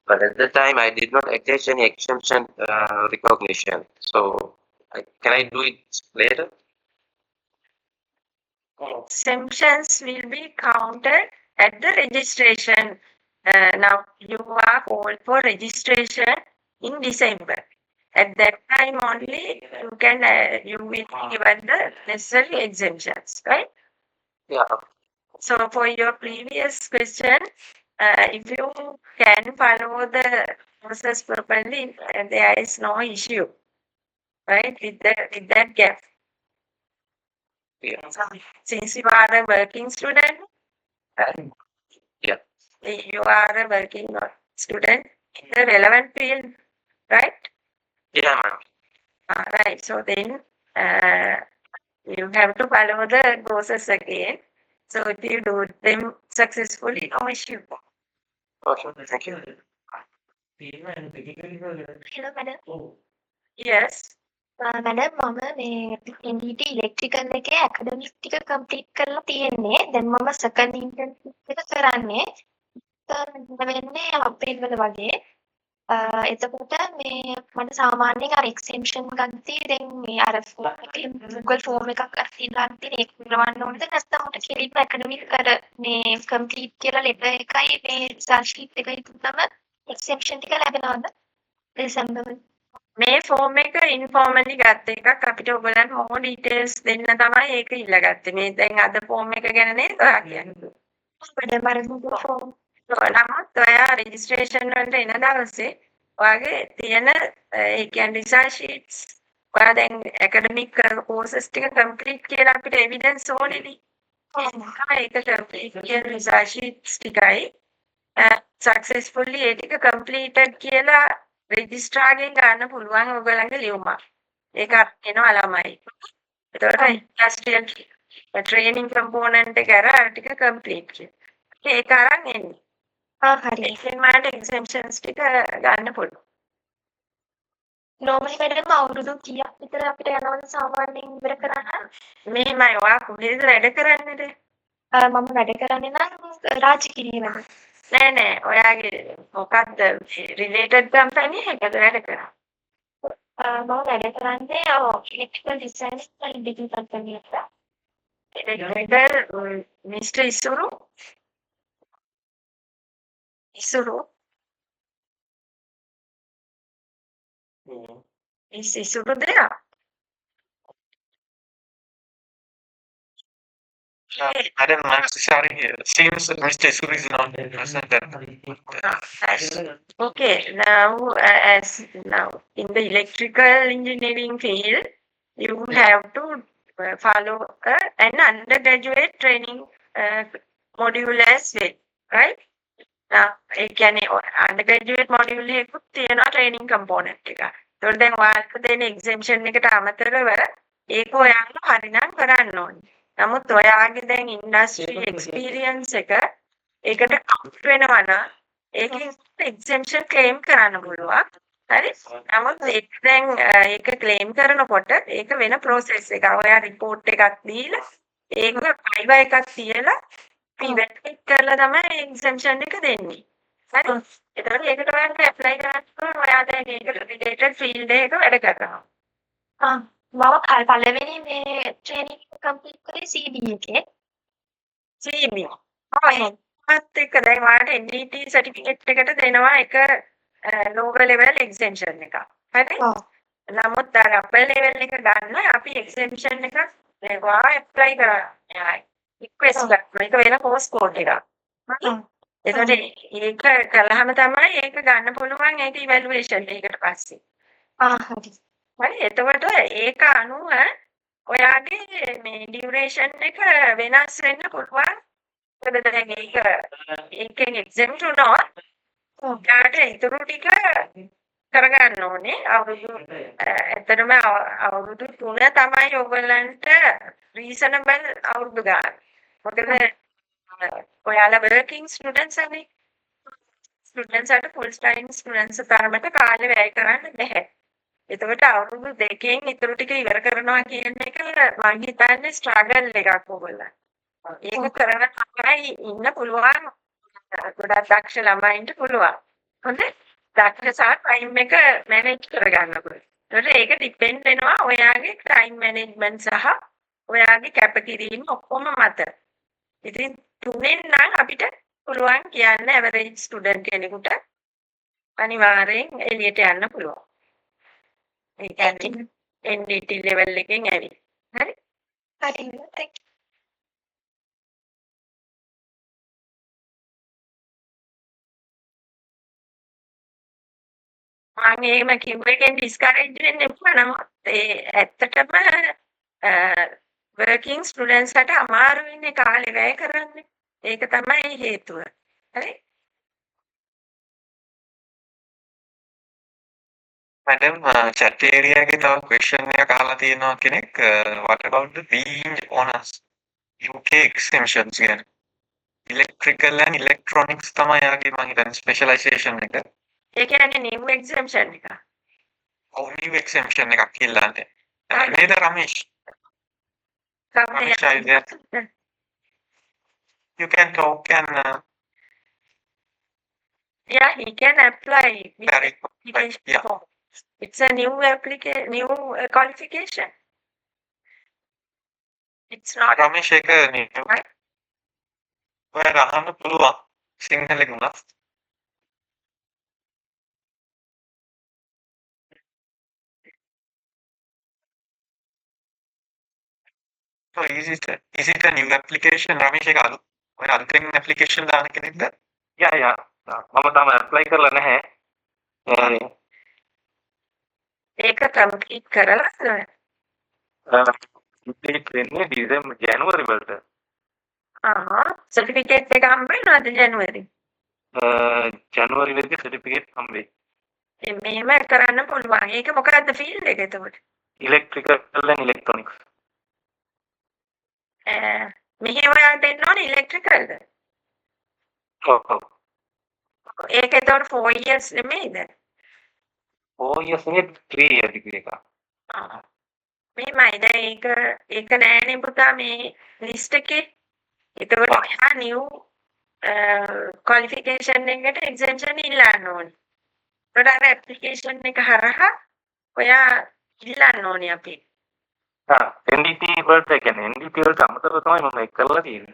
but at the time I did not attach any exemption recognition. So can I do it later? Exemptions will be counted at the registration. Now you are called for registration in December. At that time only you can you will be given the necessary exemptions, right? Yeah. So for your previous question, if you can follow the process properly, there is no issue, right? With that gap. Yeah. So, since you are a working student, Yeah. you are a working student in the relevant field, right? Yeah, ma'am. Right. So then you have to follow the process again. So if you do them successfully, no issue. Okay, thank you. Hello, madam. Yes. Madam මම මේ NDT electrical එකේ academic ටික complete කරලා තියෙන්නේ. දැන් මම second internship එක කරන්නේ. වෙන්නේ අප්‍රේල් වල වගේ. එතකොට මේ මට සාමාන්‍යයෙන් අර එක්සෙම්ෂන් ගත්තී දැන් මේ අර Google ෆෝම් එකක් අරලා තියෙන ඒක පුරවන්න ඕනද නැත්නම් මට කෙලින්ම ඇකඩමික් කර මේ කම්ප්ලීට් කියලා ලෙටර් එකයි මේ රිසල්ට් ෂීට් එකයි තුනම එක්සෙම්ෂන් ටික ලැබෙනවද? ඩිසෙම්බර් මේ ෆෝම් එක ඉන්ෆෝමලි ගත්ත එකක් අපිට ඔයගලන්ට මොන ඩීටේල්ස් දෙන්න තමයි ඒක ඉල්ලගත්තේ. මේ දැන් අද ෆෝම් එක ගැන නේද ඔයා කියන්නේ? මම අර Google ෆෝම් නමුත් ඔයා රෙජිස්ට්‍රේෂන් වලට එන දවසේ ඔයාගේ තියෙන ඒ කියන්නේ රිසර්ච් ෂීට්ස් ඔයා දැන් ඇකඩමික් කෝසස් ටික කම්ප්ලීට් කියලා අපිට එවිඩන්ස් ඕනේනේ. ඒක කම්ප්ලීට් කියන රිසර්ච් ෂීට්ස් ටිකයි සක්සස්ෆුල්ලි ඒ ටික කම්ප්ලීටඩ් කියලා රෙජිස්ට්‍රාර්ගෙන් ගන්න පුළුවන් ඔයගලගේ ලියුමක්. ඒක එනවා ළමයි. ඒතකොට ඉන්ඩස්ට්‍රියල් ට්‍රේනින් කම්පෝනන්ට් එක අර ටික කම්ප්ලීට් කියලා. ඒක අරන් එන්නේ. හරි. ඒකෙන් මට එක්සෙම්ෂන්ස් ටික ගන්න පුළුවන්. normally madam අවුරුදු කීයක් විතර අපිට යනවද සාමාන්‍යයෙන් ඉවර කරන්න? මෙහෙමයි ඔයා කොහෙද වැඩ කරන්නේද? මම වැඩ කරන්නේ නම් රාජගිරියේ වැඩ. නෑ ඔයාගේ මොකක්ද රිලේටඩ් කම්පැනි එකද වැඩ කරන්නේ? මම වැඩ කරන්නේ ඉලෙක්ට්‍රිකල් ඩිසයින් ඉන්ඩිටි කම්පැනි එකක. ඉලෙක්ට්‍රිකල් මිස්ටර් ඉසුරු ඉසුරු දෙයක්. Madam, I'm sorry. Seems Mr. Suri is not present. Okay, now in the electrical engineering field, you have to follow an undergraduate training module as well, right? ඒ කියන්නේ undergraduate module එකකුත් තියෙනවා training component එක. ඒතකොට දැන් ඔයාලට දෙන exemption එකට අමතරව ඒක ඔයාලා හරිනම් කරන්න ඕනේ. නමුත් ඔයාගේ දැන් industry experience එක ඒකට count වෙනවා නම් ඒකෙන් exemption claim කරන්න පුළුවන්. හරි? නමුත් ඒක දැන් ඒක claim කරනකොට ඒක වෙන process එකක්. ඔයා report එකක් දීලා ඒක viva එකක් තියලා verify කරලා තමයි exemption එක දෙන්නේ. හරි? එතකොට ඒකට ඔයාලට apply කරන්න ඔයා දැන් ඒක related field එක වැඩ කරනවා. මම පළවෙනි මේ ට්‍රේනින් කම්ප්ලීට් කරේ CD එකේ. CD. ඒත් එක්ක දැන් ඔයාලට NDT certificate එකට දෙනවා එක lower level exemption එකක්. හරි? නමුත් අර upper level එක ගන්න අපි exemption එකක් ඔයා apply කරනවා. request කරනවා. ඒක වෙන course code එකක්. හරි? එතකොට ඒක කළාම තමයි ඒක ගන්න පුළුවන් ඒක evaluation එකකට පස්සේ. හරි. හරි එතකොට ඒක අනුව ඔයාගේ මේ ඩියුරේෂන් එක වෙනස් වෙන්න පුළුවන්. මොකද දැන් ඒකෙන් එක්සැම්ප්ට් වුණොත් ඔයාට ඉතුරු ටික කරගන්න ඕනේ. ඇත්තටම අවුරුදු 3 තමයි ඔයගලන්ට රීසනබල් අවුරුදු ගන්න. මොකද ඔයාලා working students අනේ. students අට full time students තරමට කාලය වැය කරන්න බැහැ. එතකොට අවුරුදු 2කින් ඉතුරු ටික ඉවර කරනවා කියන එක මම හිතන්නේ ස්ට්‍රගල් එකක් ඔයගොල්ලන්. ඒක කරන තමයි ඉන්න පුළුවන් ගොඩක් දක්ෂ ළමයින්ට පුළුවන්. හොඳයි. දක්ෂ සහ ටයිම් එක මැනේජ් කරගන්න පුළුවන්. ඒකට ඒක ඩිපෙන්ඩ් වෙනවා ඔයාගේ ටයිම් මැනේජ්මන්ට් සහ ඔයාගේ කැපකිරීම ඔක්කොම මත. ඉතින් තුනෙන් නම් අපිට පුළුවන් කියන්න ඇවරේජ් ස්ටුඩන්ට් කෙනෙකුට අනිවාර්යෙන් එළියට යන්න පුළුවන්. ඒ කියන්නේ NDT level එකෙන් ඇවිත්. හරි? හරි. thank you. මම එහෙම කිව්ව එකෙන් ඩිස්කරේජ් වෙන්න එපා. නමුත් ඒ ඇත්තටම working students ට අමාරු වෙන්නේ කාලේ වැය කරන්නේ. ඒක තමයි හේතුව. හරි? Madam, chat area එකේ තව question එකක් අහලා තියෙනවා කෙනෙක්. What about the being honors UK exemptions ගැන? Electrical and electronics තමයි යාගේ මම හිතන්නේ specialization එක. ඒ කියන්නේ new exemption එක. New exemption එකක් කියලානේ. නේද Ramesh? Ramesh, are you there? You can talk and yeah, he can apply with Very the application yeah. form. It's a new qualification. It's not Ramesh එක නේ. ඔයාලා අහන්න පුළුවන් සිංහලෙන් උනත්. So is it a new application? Ramesh එක අලුත්. ඔය අලුතෙන් application දාන කෙනෙක්ද? Yeah. මම තාම apply කරලා නැහැ. ඒක complete කරලාද? complete වෙන්නේ December January වලට. certificate එක හම්බ වෙනවද January? January වෙද්දී certificate හම්බෙයි. මෙහෙම කරන්න පුළුවන්. ඒක මොකක්ද field එක එතකොට? Electrical and electronics. මෙහෙම ඔයාලට එන්න ඕනේ electricalද? ඔව්. ඒක එතකොට 4 years නෙමෙයිද? 4 years නෙමෙයි 3 year degree එකක්. මෙහෙමයි දැන් ඒක නෑනේ පුතා මේ list එකේ. එතකොට ඔයා new ක්වොලිෆිකේෂන් එකට එක්සෙම්ෂන් ඉල්ලන්න ඕනේ. ඒකට අර ඇප්ලිකේෂන් එක හරහා ඔයා ඉල්ලන්න ඕනේ අපි. NDT වලට කියන්නේ NDT වලට අමතරව තමයි මම ඒක කරලා තියෙන්නේ.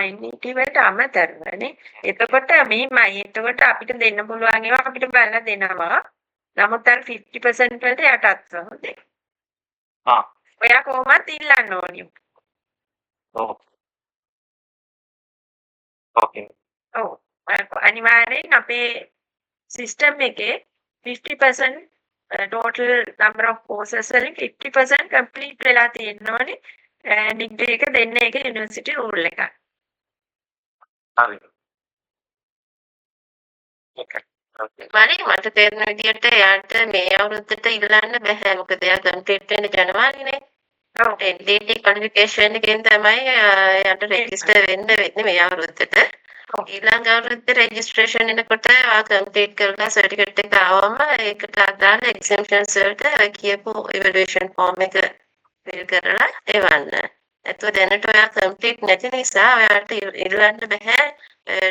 NDT වලට අමතරවනේ. එතකොට මෙහිමයි. එතකොට අපිට දෙන්න පුළුවන් ඒවා අපිට බලලා දෙනවා. නමුත් අර 50% වලට යටත් හොඳේ. ඔයා කොහොමද ඉල්ලන්න ඕනේ? ඔව්. ඕකේ. ඔව්. අනිවාර්යෙන් අපේ සිස්ටම් එකේ 50% total number of courses වලින් 50% complete වෙලා තියෙනෝනේ. ඩිග්‍රී එක දෙන්න එක යුනිවර්සිටි රූල් එකක්. හරි. මට තේරෙන විදිහට එයාට මේ අවුරුද්දට ඉල්ලන්න බෑ. මොකද එයා කම්ප්ලීට් වෙන්නේ ජනවාරිනේ. NDT qualification එකෙන් තමයි එයාට රෙජිස්ටර් වෙන්න වෙන්නේ මේ අවුරුද්දට. ඊළඟ අවුරුද්දේ රෙජිස්ට්‍රේෂන් එනකොට ආ කම්ප්ලීට් කරලා සර්ටිෆිකේට් එක ආවම ඒකට අදාළ එක්සෙම්පෂන්ස් වලට කියපු ඉවැලුවේෂන් ෆෝම් එක ෆිල් කරලා එවන්න. ඒතකොට දැනට ඔයා කම්ප්ලීට් නැති නිසා ඔයාට ඉල්ලන්න බෑ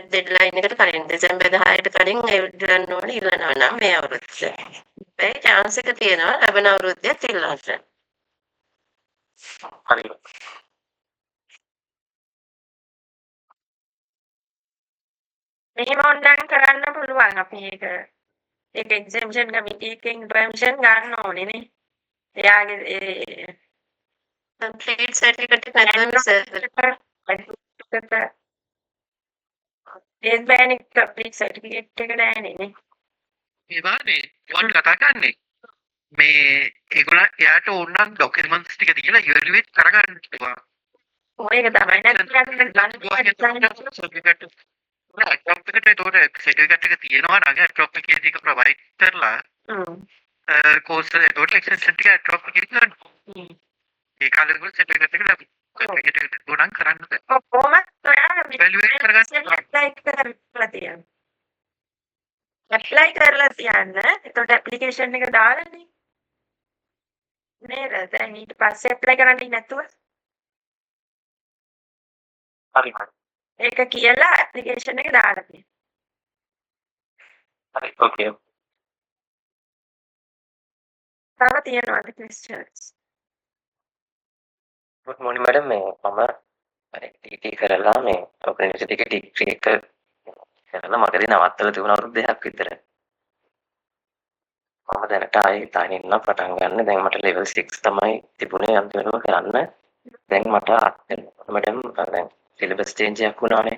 ඩෙඩ්ලයින් එකට කලින් දෙසැම්බර් 10ට කලින් ඉල්ලන්න ඕනේ ඉල්ලනවා නම් මේ අවුරුද්දේ. ඒ chance එක තියෙනවා ලැබෙන අවුරුද්දේ ඉල්ලන්න. හරි. මෙහෙම ඕනනම් කරන්න පුළුවන් අපි ඒක එක්සෙම්ෂන් කමිටි එකෙන් පර්මිෂන් ගන්න ඕනේ නේ. එයාගේ ඒ කම්ප්ලීට් සර්ටිෆිකේට් එක නැත්නම් ඒත් බෑනේ කම්ප්ලීට් සර්ටිෆිකේට් එක නෑනේ නේ. ඒ වානේ ඒවට කතා කරන්නේ මේ ඒගොල්ලෝ එයාට ඕන නම් ડોකියුමන්ට්ස් ටික දීලා ඉවැලුවේට් කරගන්න පුළුවන්. ඔය එක තමයි නැත්නම් සර්ටිෆිකේට් සර්ටිෆිකේට් එක තියෙනවා නම් ඩ්‍රොප් එකේ ටික ප්‍රොවයිඩ් කරලා කෝස් එක ඒකට එක්සෙන්ෂන් ටික ඩ්‍රොප් එකේ ගන්න. ඒ කාලෙකට සර්ටිෆිකේට් එක ලැබි. සර්ටිෆිකේට් එක ගොඩක් කරන්න බෑ. කොහොමද ඔයා ඉවැලුවේට් කරගන්න ඇප්ලයි කරලා තියන්න. ඇප්ලයි කරලා තියන්න. එතකොට ඇප්ලිකේෂන් එක දාලානේ. නේද? දැන් ඊට පස්සේ ඇප්ලයි කරන්නේ නැතුව හරි. ඒක කියලා ඇප්ලිකේෂන් එක දාලා තියෙන්න. හරි. ඕකේ. තව තියෙනවද questions? good morning madam මේ මම NDT කරලා මේ ඔපන් යුනිවර්සිටි එකේ ඩිග්‍රී එක කරලා මගදී නවත්තලා තිබුණ අවුරුදු 2ක් විතර. මම දැනට ආයේ තානින්න පටන් ගන්න. දැන් මට level 6 තමයි තිබුණේ අන්තිමටම කරන්න. දැන් මට මැඩම් දැන් සිලබස් චේන්ජ් එකක් වුණානේ.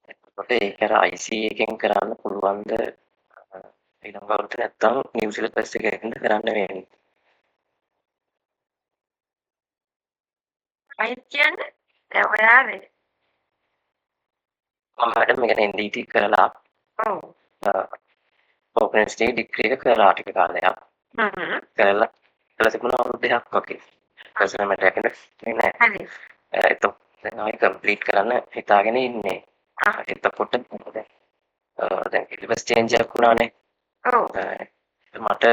ඒකට ඒක අර IC එකෙන් කරන්න පුළුවන්ද ඊළඟ අවුරුද්දේ නැත්තම් නිව් සිලබස් එකකින් කරන්න වෙන්නේ. අයිත් කියන්නේ දැන් ඔයාගේ මම මැඩම් මේක NDT කරලා ඔව් ඔපන් යුනිවර්සිටි ඩිග්‍රී එක කරලා ටික කාලයක් කරලා තිබුණා අවුරුදු 2ක් වගේ. ඊපස්සේ මට ඒකනේ නෑ. හරි. එතකොට දැන් ආයෙ කම්ප්ලීට් කරන්න හිතාගෙන ඉන්නේ. එතකොට දැන් සිලබස් චේන්ජ් එකක් වුණානේ. ඔව්. මට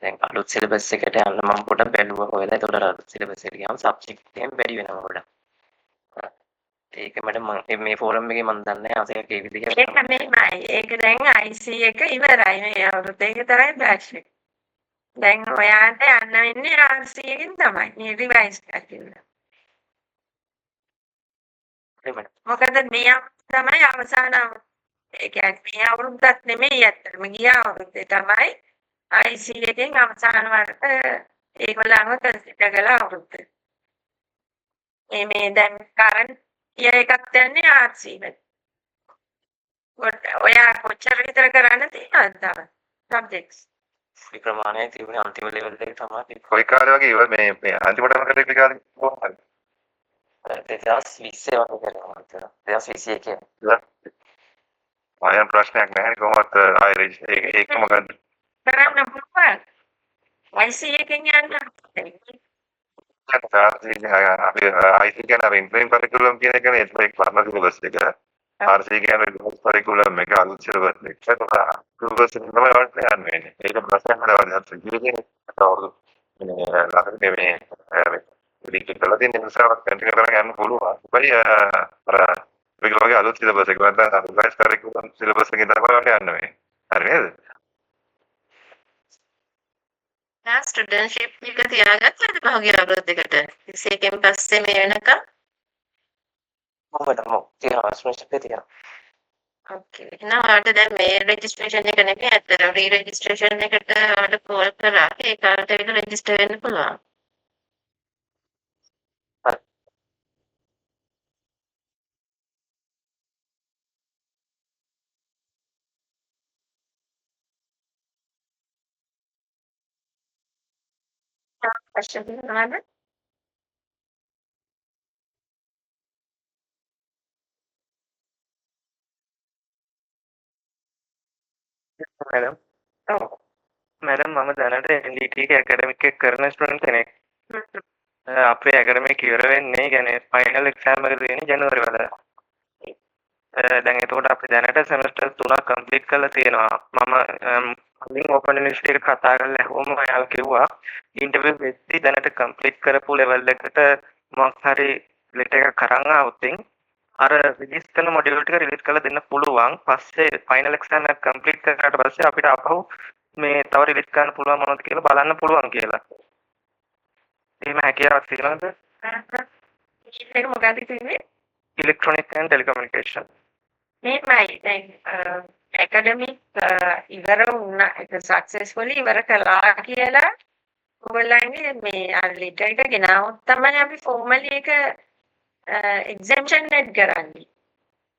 දැන් අලුත් සිලබස් එකට යන්න මම පොඩ්ඩක් බැලුවා කොහෙද. ඒතකොට අලුත් සිලබස් එකට ගියාම සබ්ජෙක්ට් එකෙන් බැරි වෙනවා පොඩ්ඩක්. ඒක මම මේ ෆෝරම් එකේ මම දන්නේ නැහැ අසයක ඒ විදිහට. ඒක මෙහෙමයි. ඒක දැන් IC එක ඉවරයි. මේ අවුරුද්ද එක තමයි බෑච් එක. දැන් ඔයාට යන්න වෙන්නේ RC එකෙන් තමයි. මේ රිවයිස් කරලා. මොකද මේ තමයි අවසාන ඒ කියන්නේ මේ අවුරුද්දක් නෙමෙයි ඇත්තටම ගිය අවුරුද්දේ තමයි IC එකෙන් අවසාන වරට ඒගොල්ලන්ව කන්සිඩර් කළා අවුරුද්ද. මේ දැන් කරන්ට් ඉයර් එකක් දැන්නේ RC එක. ඔයා කොච්චර විතර කරන්න තියෙනවද තව සබ්ජෙක්ට්ස්? ඒ ප්‍රමාණය තිබුණේ අන්තිම ලෙවල් එකේ තමයි. කොයි කාලේ වගේ ඉවර මේ අන්තිමටම කරේ ඒ කාලේ කොහොමද? 2020 වගේ කරනවා මම. 2021 ආයෙත් ප්‍රශ්නයක් නැහැ කොහොමද ආයෙ ඒකම ගන්න. කරන්න පුළුවන්. IC එකෙන් යන්න. අපි IT කියන ඉම්ප්ලිමන්ට් කරිකුලම් කියන එක නේ ඒක පරණ සිලබස් එක. RC කියන රිවර්ස් කරිකුලම් එක අලුත් සිලබස් එක. ඒක සිලබස් එක තමයි වලට යන්නේ. ඒක ප්‍රශ්නයක් නෑ වගේ කියන්නේ. ලාකට මේ ලින්ක් කරලා තියෙන නිසා කන්ටිනියු කරගෙන යන්න පුළුවන්. බයි අර මේක වගේ අලුත් සිලබස් එකක්. නැත්නම් රිවයිස් කරලා සිලබස් එකකින් තමයි බලන්න යන්න මේ. හරි නේද? ස්ටුඩන්ට්ෂිප් එක තියාගත්තද පහුගිය අවුරුදු දෙකට? 21 පස්සේ මේ වෙනකම්? තියෙනවා ස්පෙෂල් තියෙනවා. ඕකේ. එහෙනම් ඔයාලට දැන් මේ රෙජිස්ට්‍රේෂන් එක නෙමෙයි අතන రీ රෙජිස්ට්‍රේෂන් එකට ඔයාලට කෝල් කරා. ඒ කාලට විතර රෙජිස්ටර් වෙන්න පුළුවන්. question තියෙනවද? මැඩම් ඔව්. මැඩම් මම දැනට NDT එක ඇකඩමික් එක කරන ස්ටුඩන්ට් කෙනෙක්. අපේ ඇකඩමික් ඉවර වෙන්නේ කියන්නේ ෆයිනල් එක්සෑම් එක තියෙන්නේ ජනවාරි වල. දැන් එතකොට අපි දැනට සෙමස්ටර් 3ක් කම්ප්ලීට් කරලා තියෙනවා. මම කලින් ඕපන් යුනිවර්සිටි එක කතා කරලා ඇහුවම ඔයාලා කිව්වා ඉන්ටර්විව් වෙද්දී දැනට කම්ප්ලීට් කරපු ලෙවල් එකට මොකක් හරි ලෙටර් එකක් අරන් ආවොත් අර රිලීස් කරන මොඩියුල් ටික රිලීස් කරලා දෙන්න පුළුවන්. පස්සේ ෆයිනල් එක්සෑම් එක කම්ප්ලීට් කරාට පස්සේ අපිට අපහු මේ තව රිලීස් කරන්න පුළුවන් මොනවද කියලා බලන්න පුළුවන් කියලා. එහෙම හැකියාවක් තියෙනවද? ඒක මොකක්ද කියන්නේ? Electronic and telecommunication. මේමයි දැන් ඇකඩමික් ඉවර වුණා ඒක සක්සස්ෆුලි ඉවර කළා කියලා ඔයගොල්ලන්ගේ මේ ලෙටර් එක ගෙනාවොත් තමයි අපි ෆෝමලි එක එක්සැම්පෂන් ලෙට් කරන්නේ.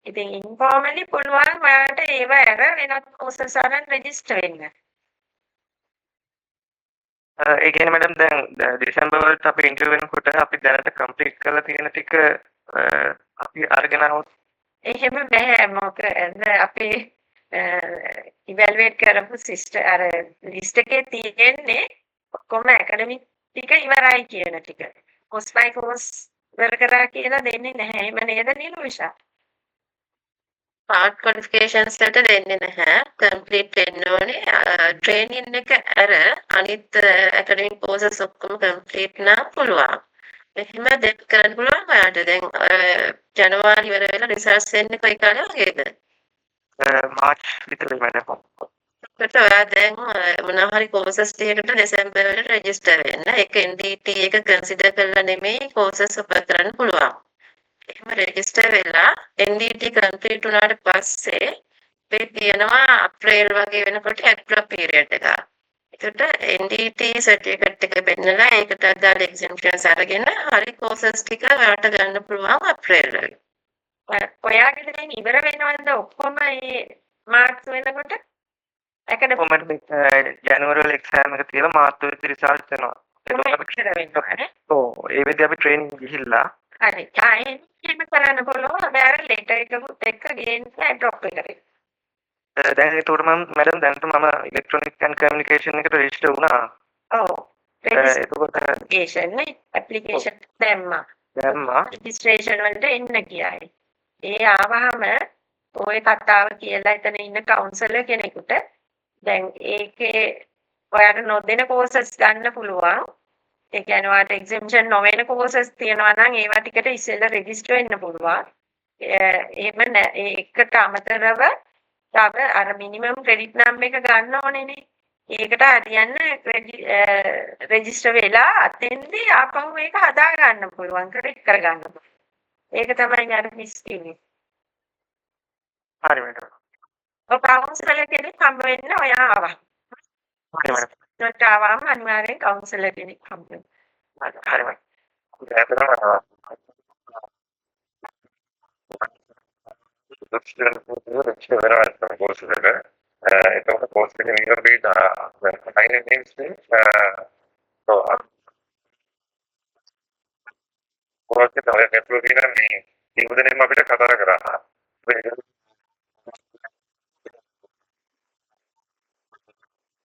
ඉතින් ඉන්ෆෝමලි පුළුවන් ඔයාලට ඒව අර වෙනත් කෝසස් අරන් රෙජිස්ටර් වෙන්න. ඒ කියන්නේ මැඩම් දැන් දෙසැම්බර් වලට අපි ඉන්ටර්විව් වෙනකොට අපි දැනට කම්ප්ලීට් කරලා තියෙන ටික අපි අරගෙන આવොත් එහෙම බෑ මොකද අපි ඉවැලුවේට් කරපු සිස්ටම් අර ලිස්ට් එකේ තියෙන්නේ ඔක්කොම ඇකඩමික් ටික ඉවරයි කියන ටික. කෝස් බයි කෝස් ඉවර කරා කියලා දෙන්නේ නැහැ. එහෙම නේද නිලුෂා? පාර්ට් ක්වොලිෆිකේෂන්ස් වලට දෙන්නේ නැහැ. කම්ප්ලීට් වෙන්න ඕනේ. ට්‍රේනින් එක අර අනිත් ඇකඩමික් කෝසස් ඔක්කොම කම්ප්ලීට් නම් පුළුවන්. එහෙම දෙයක් කරන්න පුළුවන් ඔයාලට. දැන් ජනවාරි වල වෙලා රිසල්ට්ස් එන්නේ කොයි කාලේ වගේද? මාර්ච් විතරයි මැඩම්. ඒකට ඔයා දැන් මොනවා හරි කෝසස් ටිකකට දෙසැම්බර් වල රෙජිස්ටර් වෙන්න. ඒක NDT එක කන්සිඩර් කරලා නෙමෙයි කෝසස් ඔෆර් කරන්න පුළුවන්. එහෙම රෙජිස්ටර් වෙලා NDT කම්ප්ලීට් වුණාට පස්සේ මේ තියෙනවා අප්‍රේල් වගේ වෙනකොට ඇක්ටිව් පීරියඩ් එක. ඒකට NDT සර්ටිෆිකේට් එක පෙන්නලා ඒකට අදාළ එක්සැම්පෂන්ස් අරගෙන හරි කෝසස් ටික ඔයාලට ගන්න පුළුවන් අප්‍රේල් වල. ඔයාගේ දැන් ඉවර වෙනවද ඔක්කොම මේ මාර්ච් වෙනකොට? කොහොමද ජනවාරි වල එක්සෑම් එක තියලා මාර්තු වෙද්දී රිසල්ට් එනවා. ඔව් ඒ වෙද්දී අපි ට්‍රේනින් ගිහිල්ලා හරි. එහෙම කරන්න පුළුවන්. හැබැයි ලෙටර් එකකුත් එක්ක ගේන්න ඩ්‍රොප් එකට. දැන් ඒකට මම මැඩම් දැන් මම ඉලෙක්ට්‍රොනික් ඇන්ඩ් කමියුනිකේෂන් එකට රෙජිස්ටර් වුණා. ඔව්. එතකොට ඇප්ලිකේෂන් දැම්මා. රෙජිස්ට්‍රේෂන් වලට එන්න කියයි. ඒ ආවහම ඔය කතාව කියලා එතන ඉන්න කවුන්සලර් කෙනෙකුට දැන් ඒකේ ඔයාලට නොදෙන කෝසස් ගන්න පුළුවන්. ඒ කියන්නේ ඔයාලට එක්සැම්පෂන් නොවන කෝසස් තියෙනවා නම් ඒවා ටිකට ඉස්සෙල්ලා රෙජිස්ටර් වෙන්න පුළුවන්. එහෙම ඒකට අමතරව තව අර මිනිමම් ක්‍රෙඩිට් නම් එක ගන්න ඕනේනේ. ඒකට හරියන්න රෙජිස්ටර් වෙලා අතෙන්දී ආපහු ඒක හදා ගන්න පුළුවන් ක්‍රෙඩිට් කර ගන්න පුළුවන්. ඒක තමයි අර මිස් කියන්නේ. හරි මැඩම්. ඔය කවුන්සලර් කෙනෙක් හම්බ වෙන්න ඔයා ආවා. හරි මැඩම්. ඒකට ආවම අනිවාර්යෙන් කවුන්සලර් කෙනෙක් හම්බ වෙනවා. හරි මැඩම්. එතකොට කෝස් එක ඉවර වෙලා ෆයිනල් එක්සෑම් කෝස් එක තමයි ඇප්ලෝඩ් කරලා මේ ඉවදෙනම අපිට කතා කරා.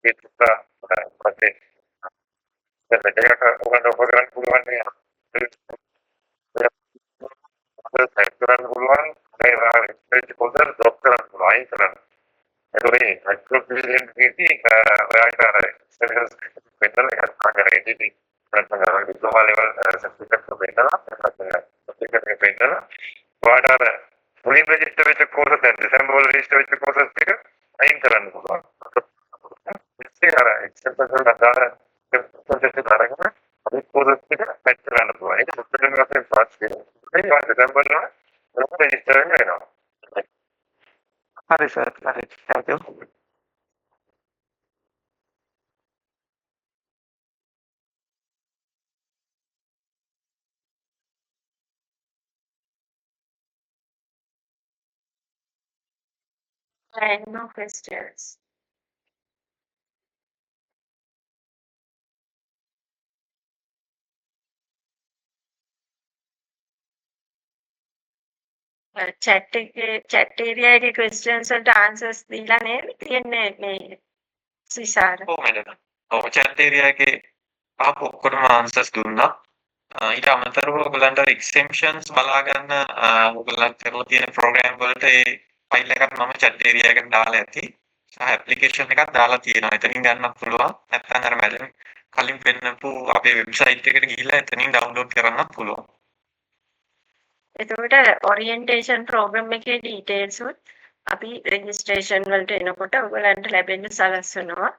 ඒක පස්සේ දැන් ඔයගොල්ලෝ ඔපරන් පුළුවන් නේ. ඒක කරන්න පුළුවන්. මේ රිසර්ච් පොතේ ඩ්‍රොප් කරන්න පුළුවන්. අයින් කරන්න. ඒකෝනේ ඇක්ටිව් පීරියඩ් එකේදී ඔයාලට අර සර්විස් වෙන්නලා එකක් කරගන්න. නැත්නම් diploma level certificate එක වෙන්නලා සර්ටිෆිකේට් එක වෙන්නලා ඔයාලට මුලින් කලින් රෙජිස්ටර් වෙච්ච කෝසස් දැන් දෙසැම්බර් වල රෙජිස්ටර් වෙච්ච කෝසස් ටික අයින් කරන්න පුළුවන්. ඉතින් අර එක්සෙප්ෂන් අදාළ ප්‍රොසෙස් අරගෙන අපි කෝසස් ටික පැච් කරන්න පුළුවන්. ඒක සුපිරියර් වශයෙන් පාස් වෙනවා. ඒක දෙසැම්බර් වල රෙජිස්ටර් වෙනවා. හරි සර්. හරි. thank you. And no questions. chat area එකේ questions වලට answers දීලා නේද තියෙන්නේ මේ සිසාර. ඔව් මැඩම්. ඔව් chat area එකේ ආපු ඔක්කොටම answers දුන්නා. ඊට අමතරව ඔයගලන්ට exemptions බලා ගන්න ඔයගලන්ට කරලා තියෙන program වලට ඒ file එකක් මම chat area එකට දාලා ඇති. සහ application එකක් දාලා තියෙනවා. එතනින් ගන්නත් පුළුවන්. නැත්නම් අර මැඩම් කලින් පෙන්නපු අපේ website එකට ගිහිල්ලා එතනින් download කරන්නත් පුළුවන්. එතකොට orientation program එකේ details උත් අපි registration වලට එනකොට ඔයගලන්ට ලැබෙන්න සලස්වනවා.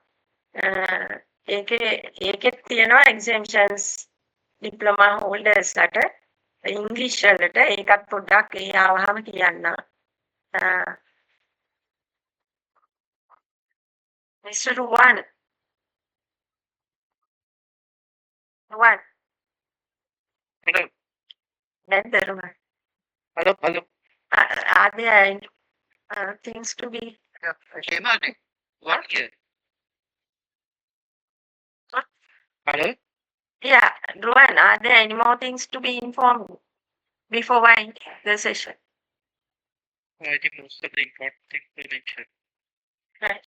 ඒකේ තියෙනවා exemptions diploma holders ලට English වලට ඒකත් පොඩ්ඩක් ඒ ආවහම කියන්න. Mr. Ruwan. Then the Ruwan. Hello. Are there things to be? What here? What? Hello. Yeah, Ruwan, are there any more things to be informed before I end the session? I think most of the important things we mentioned. Right.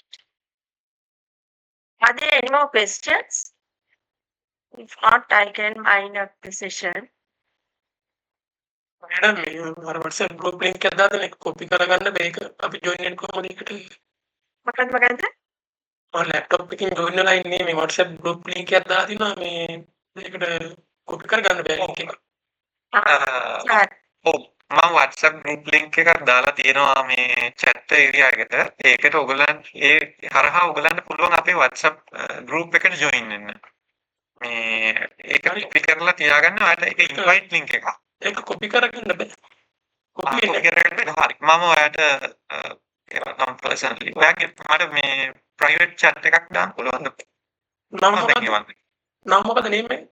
Are there any more questions? If not, I can wind up the session. Madam हमारा WhatsApp group link के दादा ने copy करा करना bake अभी join को money कटे Makan और लैपटॉप पे की जॉइन लाइन नहीं मैं व्हाट्सएप ग्रुप लिंक के दादी ना मैं देख कॉपी कर करना बेक लिंक Sir. ඔව් මම WhatsApp group link එකක් දාලා තියෙනවා මේ chat area එකට. ඒකට ඔයගලන් ඒ හරහා ඔයගලන්ට පුළුවන් අපේ WhatsApp group එකට join වෙන්න. මේ ඒක copy කරලා තියාගන්න. ඔයාලට ඒක invite link එකක්. ඒක copy කරගන්න බෑ. copy කරගන්න හරි. මම ඔයාලට නම් personally ඔයාගේ මට මේ private chat එකක් දාන්න පුළුවන්ද? නම් මොකද name එක?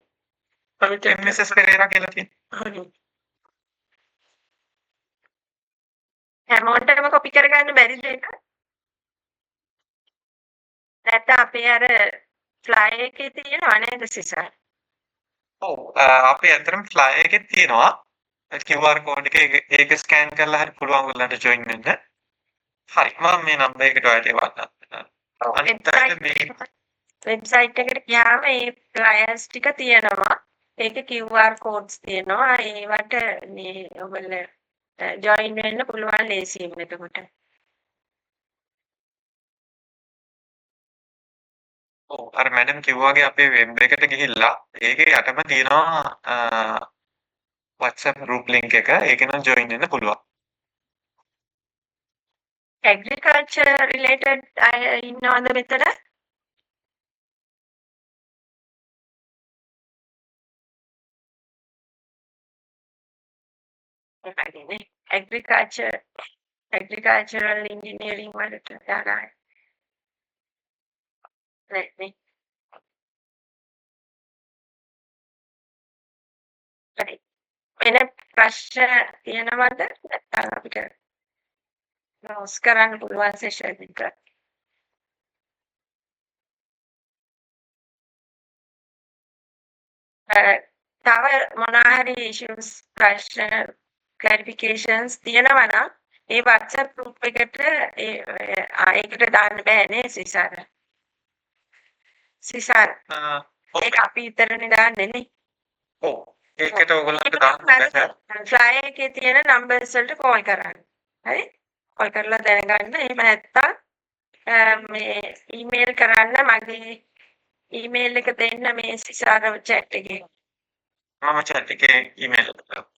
private chat MSS පෙරේරා කියලා තියෙනවා. හරි. හැමෝටම කොපි කරගන්න බැරිද ඒක? නැත්නම් අපේ අර flyer එකේ තියෙනව නේද සිසර්? ඔව් අපේ අතරම flyer එකේ තියෙනවා. QR code එක ඒක scan කරලා හරි පුළුවන් ඔයගලන්ට join වෙන්න. හරි මම මේ number එකට ඔයාලට එවන්නම්. අනිත් අයට මේ වෙබ්සයිට් එකට ගියාම ඒ flyers ටික තියෙනවා. ඒකේ QR codes තියෙනවා. ඒවට මේ ඔයගොල්ලෝ join වෙන්න පුළුවන් ලේසියෙන් එතකොට. ඔව් අර මැඩම් කිව්වාගේ අපේ වෙබ් එකට ගිහිල්ලා ඒකේ යටම තියෙනවා WhatsApp group link එක. ඒකෙන් join වෙන්න පුළුවන්. Agriculture related ඉන්නවද මෙතන? agricultural engineering වලට දාලා. නේ. හරි. වෙන ප්‍රශ්න තියෙනවද? නැත්නම් අපිට close කරන්න පුළුවන් session එක. තව මොනවා හරි issues ප්‍රශ්න clarifications තියෙනවා නම් ඒ WhatsApp group එකට ඒකට දාන්න බෑනේ සිසාර. ඒක අපි විතරනේ දාන්නේ නේ. ඔව් ඒකට ඔයගොල්ලන්ට දාන්න බෑ. flyer එකේ තියෙන numbers වලට call කරන්න. හරි? call කරලා දැනගන්න. එහෙම නැත්නම් මේ email කරන්න මගේ email එක දෙන්න මේ සිසාර chat එකේ. මම chat එකේ email එක